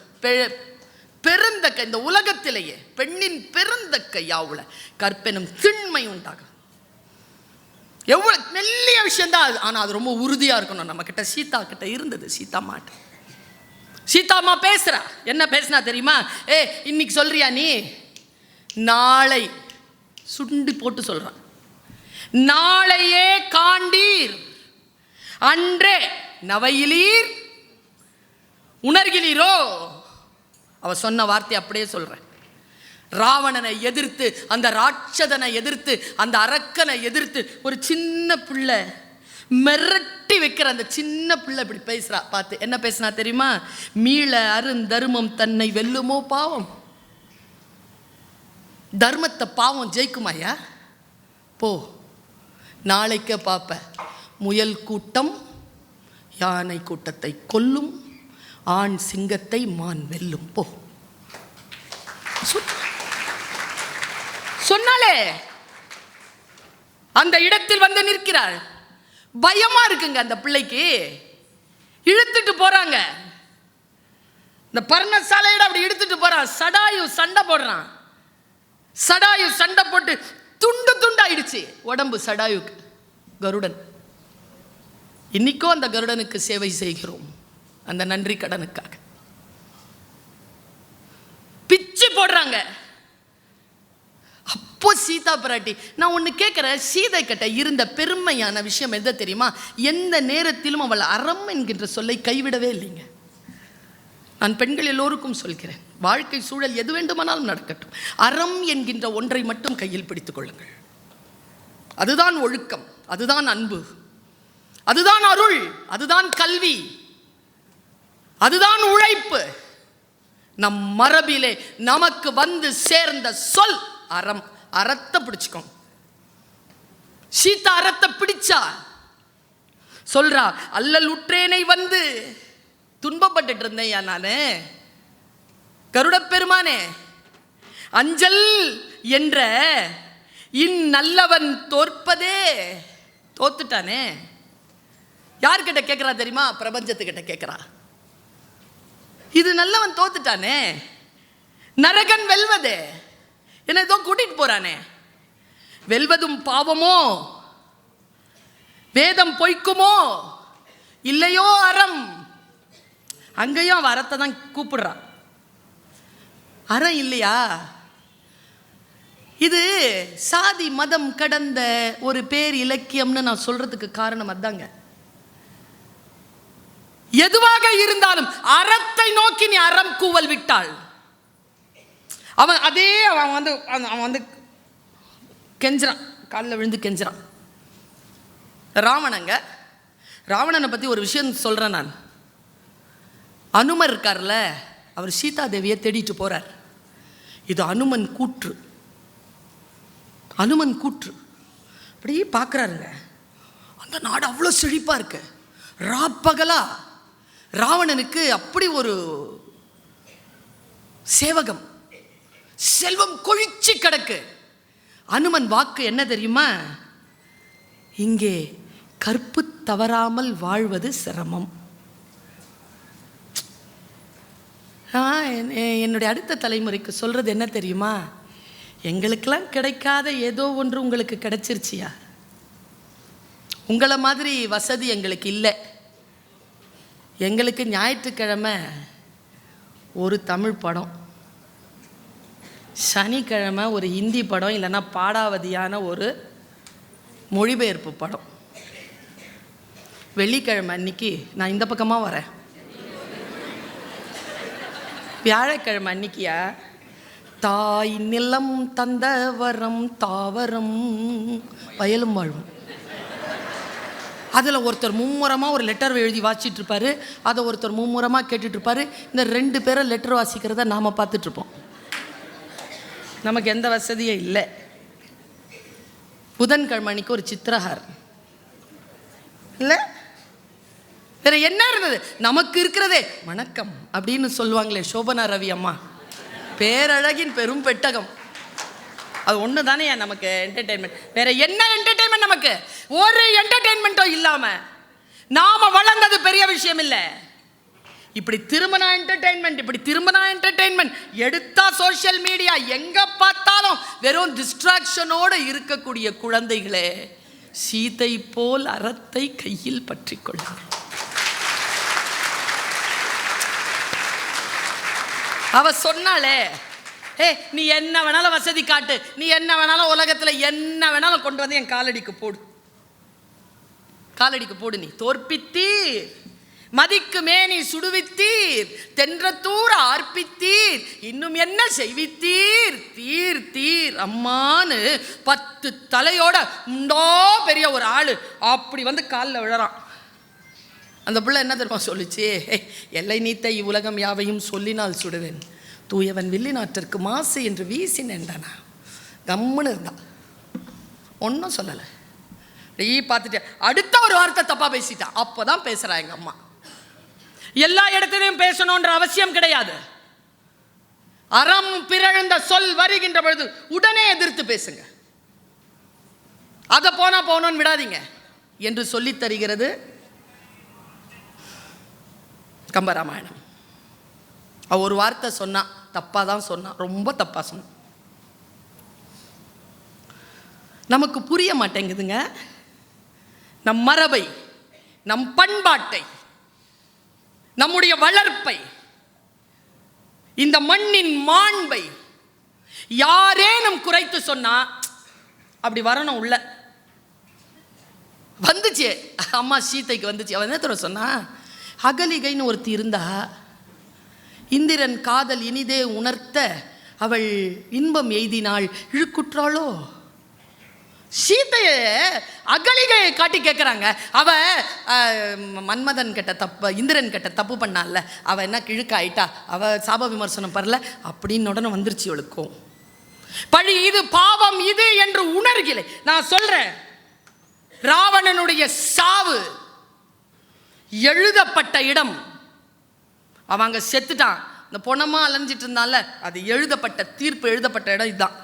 பெருந்தக்க, இந்த உலகத்திலேயே பெண்ணின் பெருந்தக்க யாவுல கற்பெனும் திண்மை உண்டாகும். எவ்வளவு மெல்லிய விஷயம்தான், ஆனா அது ரொம்ப உறுதியா இருக்கணும். நம்ம கிட்ட சீதா கிட்ட இருந்தது. சீதாம்மா பேசுறா. என்ன பேசுனா தெரியுமா? இன்னைக்கு சொல்றியா நீ, நாளை சுண்டி போட்டு சொல்றான். நாளையே காண்டீர் அன்றே நவையிலீர் உணர்கிலீரோ. அவ சொன்ன வார்த்தை அப்படியே சொல்றேன். ராவணனை எதிர்த்து, அந்த ராட்சதனை எதிர்த்து, அந்த அரக்கனை எதிர்த்து ஒரு சின்ன பிள்ளை மிரட்டி வைக்கிற அந்த சின்ன பிள்ளை இப்படி பேசுறா. பார்த்து என்ன பேசுனா தெரியுமா? மீள அருந்தர்மம் தன்னை வெல்லுமோ பாவம். தர்மத்தை பாவம் ஜெயிக்குமாயா? போ, நாளைக்க பாப்ப. முயல் கூட்டம் யானை கூட்டத்தை கொல்லும், ஆண் சிங்கத்தை மான் வெல்லும். போ சொன்னாலே அந்த இடத்தில் வந்து நிற்கிறாள். பயமா இருக்குங்க அந்த பிள்ளைக்கு. இழுத்துட்டு போறாங்க, இந்த பர்ணசாலையிட அப்படி இழுத்துட்டு போறான். சடாயு சண்டை போடுறான். சடாயு சண்டை போட்டு துண்டு துண்டாயிடுச்சு உடம்பு சடாயுக்கு. கருடன். இன்னைக்கும் அந்த கருடனுக்கு சேவை செய்கிறோம், அந்த நன்றி கடனுக்காக. பிச்சு போடுறாங்க. அப்போ சீதா பிராட்டி, நான் ஒன்று கேட்குறேன், சீதை கிட்ட இருந்த பெருமையான விஷயம் எது தெரியுமா? எந்த நேரத்திலும் அவள் அறம் என்கின்ற சொல்லை கைவிடவே இல்லைங்க. நான் பெண்கள் எல்லோருக்கும் சொல்கிறேன், வாழ்க்கை சூழல் எது வேண்டுமானாலும் நடக்கட்டும், அறம் என்கின்ற ஒன்றை மட்டும் கையில் பிடித்துக் கொள்ளுங்கள். அதுதான் ஒழுக்கம், அதுதான் அன்பு, அதுதான் அருள், அதுதான் கல்வி, அதுதான் உழைப்பு. நம் மரபிலே நமக்கு வந்து சேர்ந்த சொல் அறம். அறத்தை பிடிச்சுக்கோங்க. சீதா அறத்தை பிடிச்சா. சொல்றா, அல்லல் உற்றேனை வந்து துன்பப்பட்டு இருந்தேன் நானு, கருட பெருமானே, அஞ்சல் என்ற இந்நல்லவன் தோற்பதே. தோத்துட்டானே. யார்கிட்ட கேட்கிறா தெரியுமா? பிரபஞ்சத்துக்கிட்ட கேட்கிறா. இது நல்லவன் தோத்துட்டானே, நரகன் வெல்வது என்ன ஏதோ கூட்டிட்டு போறானே, வெல்வதும் பாவமோ, வேதம் பொய்க்குமோ, இல்லையோ அறம். அங்கேயும் அவன் அறத்தை தான் கூப்பிடுறான். அறம் இல்லையா? இது சாதி மதம் கடந்த ஒரு பேர் இலக்கியம்னு நான் சொல்றதுக்கு காரணம் அதாங்க. எதுவாக இருந்தாலும் அறத்தை நோக்கி நீ அறம் கூவல் விட்டாள், அவன் வந்து கெஞ்சுறான், காலில் விழுந்து கெஞ்சுறான். ராவணனை பற்றி ஒரு விஷயம் சொல்கிறேன் நான். அனுமர் இருக்கார்ல, அவர் சீதா தேவியை தேடிட்டு போகிறார். இது அனுமன் கூற்று. அப்படியே பார்க்குறாருங்க. அந்த நாடு அவ்வளோ செழிப்பாக இருக்கு. ராப்பகலா ராவணனுக்கு அப்படி ஒரு சேவகம், செல்வம் கொழிச்சு கிடக்கு. அனுமன் வாக்கு என்ன தெரியுமா? இங்கே கற்பு தவறாமல் வாழ்வது சிரமம். என்னுடைய அடுத்த தலைமுறைக்கு சொல்றது என்ன தெரியுமா? எங்களுக்கெல்லாம் கிடைக்காத ஏதோ ஒன்று உங்களுக்கு கிடைச்சிருச்சியா? உங்களை மாதிரி வசதி எங்களுக்கு இல்லை. எங்களுக்கு ஞாயிற்றுக்கிழமை ஒரு தமிழ் படம், சனிக்கிழமை ஒரு ஹிந்தி படம், இல்லைன்னா பாடாவதியான ஒரு மொழிபெயர்ப்பு படம். வெள்ளிக்கிழமை அன்னைக்கு நான் இந்த பக்கமாக வரேன். வியாழக்கிழமை அன்னைக்கியா தாய் நிலம் தந்த வரம் தாவரம் வயலும் வாழும். அதில் ஒருத்தர் மும்முரமாக ஒரு லெட்டர் எழுதி வாசிச்சுட்டு இருப்பாரு, அதை ஒருத்தர் மும்முரமாக கேட்டுட்டு இருப்பாரு. இந்த 2 பேரை லெட்டர் வாசிக்கிறத நாம் பார்த்துட்ருப்போம். நமக்கு எந்த வசதியும் இல்லை. புதன்கிழமை அன்னைக்கு ஒரு சித்திரஹார் இல்லை, வேற என்ன இருந்தது? நமக்கு இருக்கிறதே வணக்கம் அப்படின்னு சொல்லுவாங்களே சோபனா ரவி அம்மா, பேரழகின் பெரும் பெட்டகம். அது ஒன்று தானே நமக்கு என்டர்டெயின்மெண்ட். வேற என்ன என்டர்டெயின்மெண்ட்? நமக்கு ஒரு என்டர்டெயின்மெண்ட்டும் இல்லாம நாம வளர்ந்தது பெரிய விஷயம் இல்லை. இப்படி திரும்பினா என்டர்டெயின்மெண்ட் எடுத்தா சோஷியல் மீடியா, எங்க பார்த்தாலும் வெறும் டிஸ்ட்ராக்ஷனோட இருக்கக்கூடிய குழந்தைகளே, சீதை போல் அறத்தை கையில் பற்றி கொள்ளுங்கள். அவ சொன்னாலே, நீ என்ன வேணாலும் வசதி காட்டு, நீ என்ன வேணாலும் உலகத்தில் என்ன வேணாலும் கொண்டு வந்து என் காலடிக்கு போடு, நீ தோற்பித்தீர் மதிக்கு மேனி சுடுவித்தீர், தென்றத்தூர் ஆர்ப்பித்தீர், இன்னும் என்ன செய்வித்தீர், தீர் அம்மானு 10 தலையோட உண்டோ பெரிய ஒரு ஆளு அப்படி வந்து காலில் விழறான். அந்த பிள்ளை என்ன தெரியுமா சொல்லிச்சு? எல்லை நீத்த இவ்வுலகம் யாவையும் சொல்லினால் சுடுவேன், தூயவன் வில்லினாற்றிற்கு மாசு என்று வீசினேன்டானா. கம்முன்னு இருந்தா, ஒன்றும் சொல்லலை. பார்த்துட்டு அடுத்த ஒரு வார்த்தை தப்பா பேசிட்டா. அப்போதான் பேசுறா எங்க அம்மா. எல்லா இடத்திலையும் பேசணுன்ற அவசியம் கிடையாது. அறம் பிறழ்ந்த சொல் வருகின்ற பொழுது உடனே எதிர்த்து பேசுங்க. அதை போனோன்னு விடாதீங்க என்று சொல்லித் தருகிறது கம்பராமாயணம். ஒரு வார்த்தை சொன்னா, தப்பா தான் சொன்னா, ரொம்ப தப்பா சொன்ன. நமக்கு புரிய மாட்டேங்குதுங்க. நம் மரபை, நம் பண்பாட்டை, நம்முடைய வளர்ப்பை, இந்த மண்ணின் மாண்பை யாரேனும் குறைத்து சொன்னா அப்படி வரணும் உள்ள. வந்துச்சு அம்மா சீதைக்கு வந்துச்சு. அவன் என்ன தர சொன்னா, அகலிகைன்னு ஒருத்தி இருந்தா, இந்திரன் காதல் இனிதே உணர்த்த அவள் இன்பம் எய்தினாள் இழுக்குற்றாளோ. சீதைய அகலிகையை காட்டி கேட்குறாங்க. அவ மன்மதன் கிட்ட தப்பு, இந்திரன் கிட்ட தப்பு பண்ணால, அவ என்ன கிழுக்க ஆயிட்டா, அவ சாப விமர்சனம் பரல அப்படின்னு உடனே வந்துருச்சு அவளுக்கும். பழி இது, பாவம் இது என்று உணர்கிறேன். நான் சொல்றேன், ராவணனுடைய சாவு எழுதப்பட்ட இடம். அவங்க செத்துட்டான், இந்த பொணமா அலைஞ்சிட்டு இருந்தால, அது எழுதப்பட்ட தீர்ப்பு, எழுதப்பட்ட இடம் இதுதான்.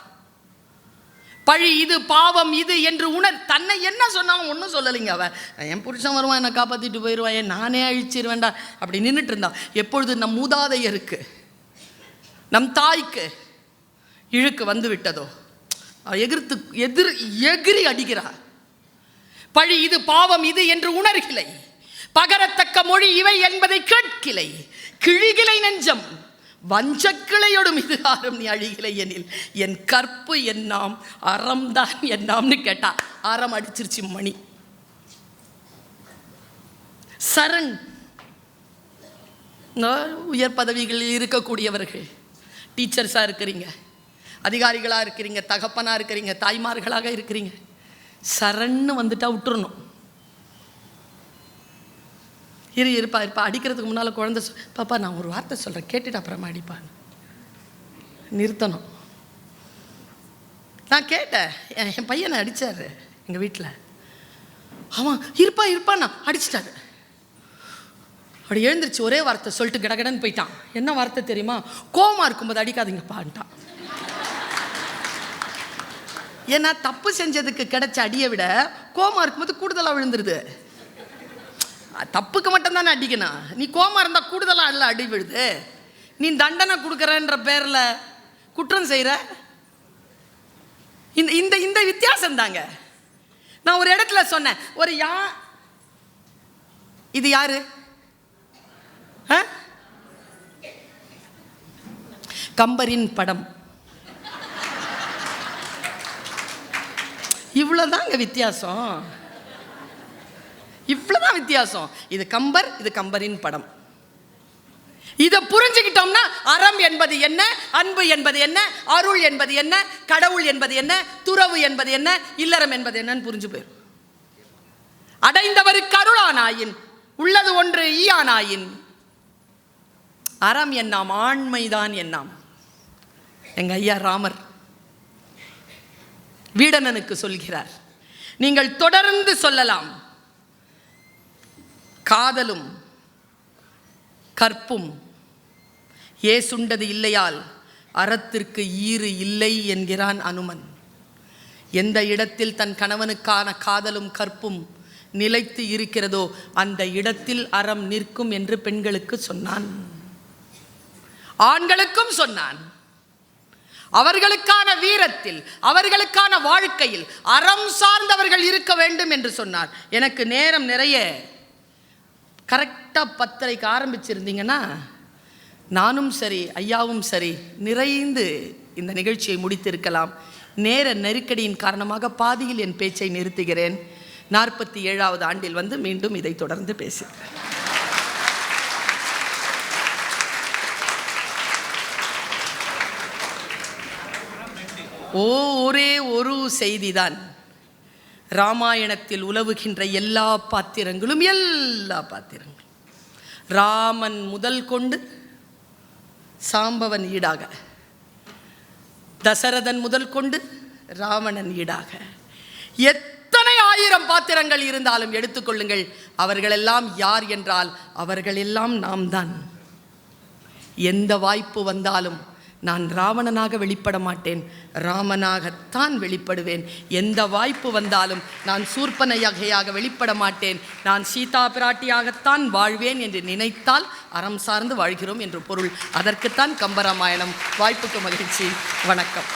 பழி இது, பாவம் இது என்று தன்னை என்ன சொன்னாலும் ஒன்றும் சொல்லலைங்க. அவ என் புருஷன் வருவான், என்னை காப்பாற்றிட்டு போயிடுவான், நானே அழிச்சிருவேண்டா அப்படி நின்றுட்டு இருந்தா. எப்பொழுது நம் மூதாதையருக்கு நம் தாய்க்கு இழுக்கு வந்து விட்டதோ, எகிரி அடிக்கிறார். பழி இது, பாவம் இது என்று உணர்கிலை, பகரத்தக்க மொழி இவை என்பதை கேட்கிலை, கிழிகிலை நெஞ்சம் வஞ்சக்கிளையோடும் இது ஆறும் நீ அழிகிலை எனில் என் கற்பு என்னாம் அறம்தான் என்னாம்னு கேட்டா அறம் அடிச்சிருச்சு மணி. சரண். உயர் பதவிகளில் இருக்கக்கூடியவர்கள், டீச்சர்ஸாக இருக்கிறீங்க, அதிகாரிகளாக இருக்கிறீங்க, தகப்பனாக இருக்கிறீங்க, தாய்மார்களாக இருக்கிறீங்க, சரண்னு வந்துட்டா விட்டுறணும். இருப்பா அடிக்கிறதுக்கு முன்னால் குழந்தை பாப்பா நான் ஒரு வார்த்தை சொல்கிறேன் கேட்டுட்டு அப்புறமா அடிப்பான்னு நிறுத்தணும். நான் கேட்டேன், என் பையனை அடித்தார் எங்கள் வீட்டில். அவன் இருப்பான் நான் அடிச்சிட்டாரு. அப்படி எழுந்திரிச்சு ஒரே வார்த்தை சொல்லிட்டு கடகடன்னு போயிட்டான். என்ன வார்த்தை தெரியுமா? கோவமா இருக்கும்போது அடிக்காதீங்கப்பான்ட்டான். ஏன்னா தப்பு செஞ்சதுக்கு கிடைச்ச அடியை விட கோவமா இருக்கும்போது கூடுதலாக விழுந்துருது. தப்புக்கு மட்டும்தானே அடிக்கணும், நீ கோமா இருந்தால் கூடுதலாக இல்லை அடி விழுது. நீ தண்டனை கொடுக்குறன்ற பேரில் குற்றம் செய்கிற. இந்த இந்த வித்தியாசம் தாங்க. நான் ஒரு இடத்துல சொன்னேன், ஒரு இது யாரு? கம்பரின் படம். இவ்வளோதாங்க வித்தியாசம், இவ்வளவுதான் வித்தியாசம். இது கம்பர், இது கம்பரின் படம். இதை புரிஞ்சுக்கிட்டோம்னா அறம் என்பது என்ன, அன்பு என்பது என்ன, அருள் என்பது என்ன, கடவுள் என்பது என்ன, துறவு என்பது என்ன, இல்லறம் என்பது என்னன்னு புரிஞ்சு போயிடும். அடைந்தவருக்கு அருளானாயின் உள்ளது ஒன்று ஈயானாயின் அறம் என்னாம் ஆண்மைதான் என்னாம். எங்க ஐயா ராமர் வீடணனுக்கு சொல்கிறார், நீங்கள் தொடர்ந்து சொல்லலாம், காதலும் கற்பும் ஏசுண்டது இல்லையால் அறத்திற்கு ஈறு இல்லை என்கிறான் அனுமன். எந்த இடத்தில் தன் கணவனுக்கான காதலும் கற்பும் நிலைத்து இருக்கிறதோ அந்த இடத்தில் அறம் நிற்கும் என்று பெண்களுக்கு சொன்னான், ஆண்களுக்கும் சொன்னான். அவர்களுக்கான வீரத்தில், அவர்களுக்கான வாழ்க்கையில் அறம் சார்ந்தவர்கள் இருக்க வேண்டும் என்று சொன்னார். எனக்கு நேரம் நிறைய, கரெக்டாக 10:30க்கு ஆரம்பிச்சிருந்தீங்கன்னா நானும் சரி ஐயாவும் சரி நிறைந்து இந்த நிகழ்ச்சியை முடித்திருக்கலாம். நேர நெருக்கடியின் காரணமாக பாதியில் என் பேச்சை நிறுத்துகிறேன். 47வது ஆண்டில் வந்து மீண்டும் இதை தொடர்ந்து பேசுகிறேன். ஒரே ஒரு செய்திதான். ராமாயணத்தில் உலவுகின்ற எல்லா பாத்திரங்களும் ராமன் முதல் கொண்டு சாம்பவன் ஈடாக, தசரதன் முதல் கொண்டு ராவணன் ஈடாக, எத்தனை 1000 பாத்திரங்கள் இருந்தாலும் எடுத்துக்கொள்ளுங்கள், அவர்களெல்லாம் யார் என்றால் அவர்களெல்லாம் நாம் தான். எந்த வாய்ப்பு வந்தாலும் நான் ராவணனாக வெளிப்பட மாட்டேன், ராமனாகத்தான் வெளிப்படுவேன். எந்த வாய்ப்பு வந்தாலும் நான் சூர்பனகையாக வெளிப்பட மாட்டேன், நான் சீதா பிராட்டியாகத்தான் வாழ்வேன் என்று நினைத்தால் அறம் சார்ந்து வாழ்கிறோம் என்று பொருள். அதற்குத்தான் கம்பராமாயணம். வாய்ப்புக்கு மகிழ்ச்சி. வணக்கம்.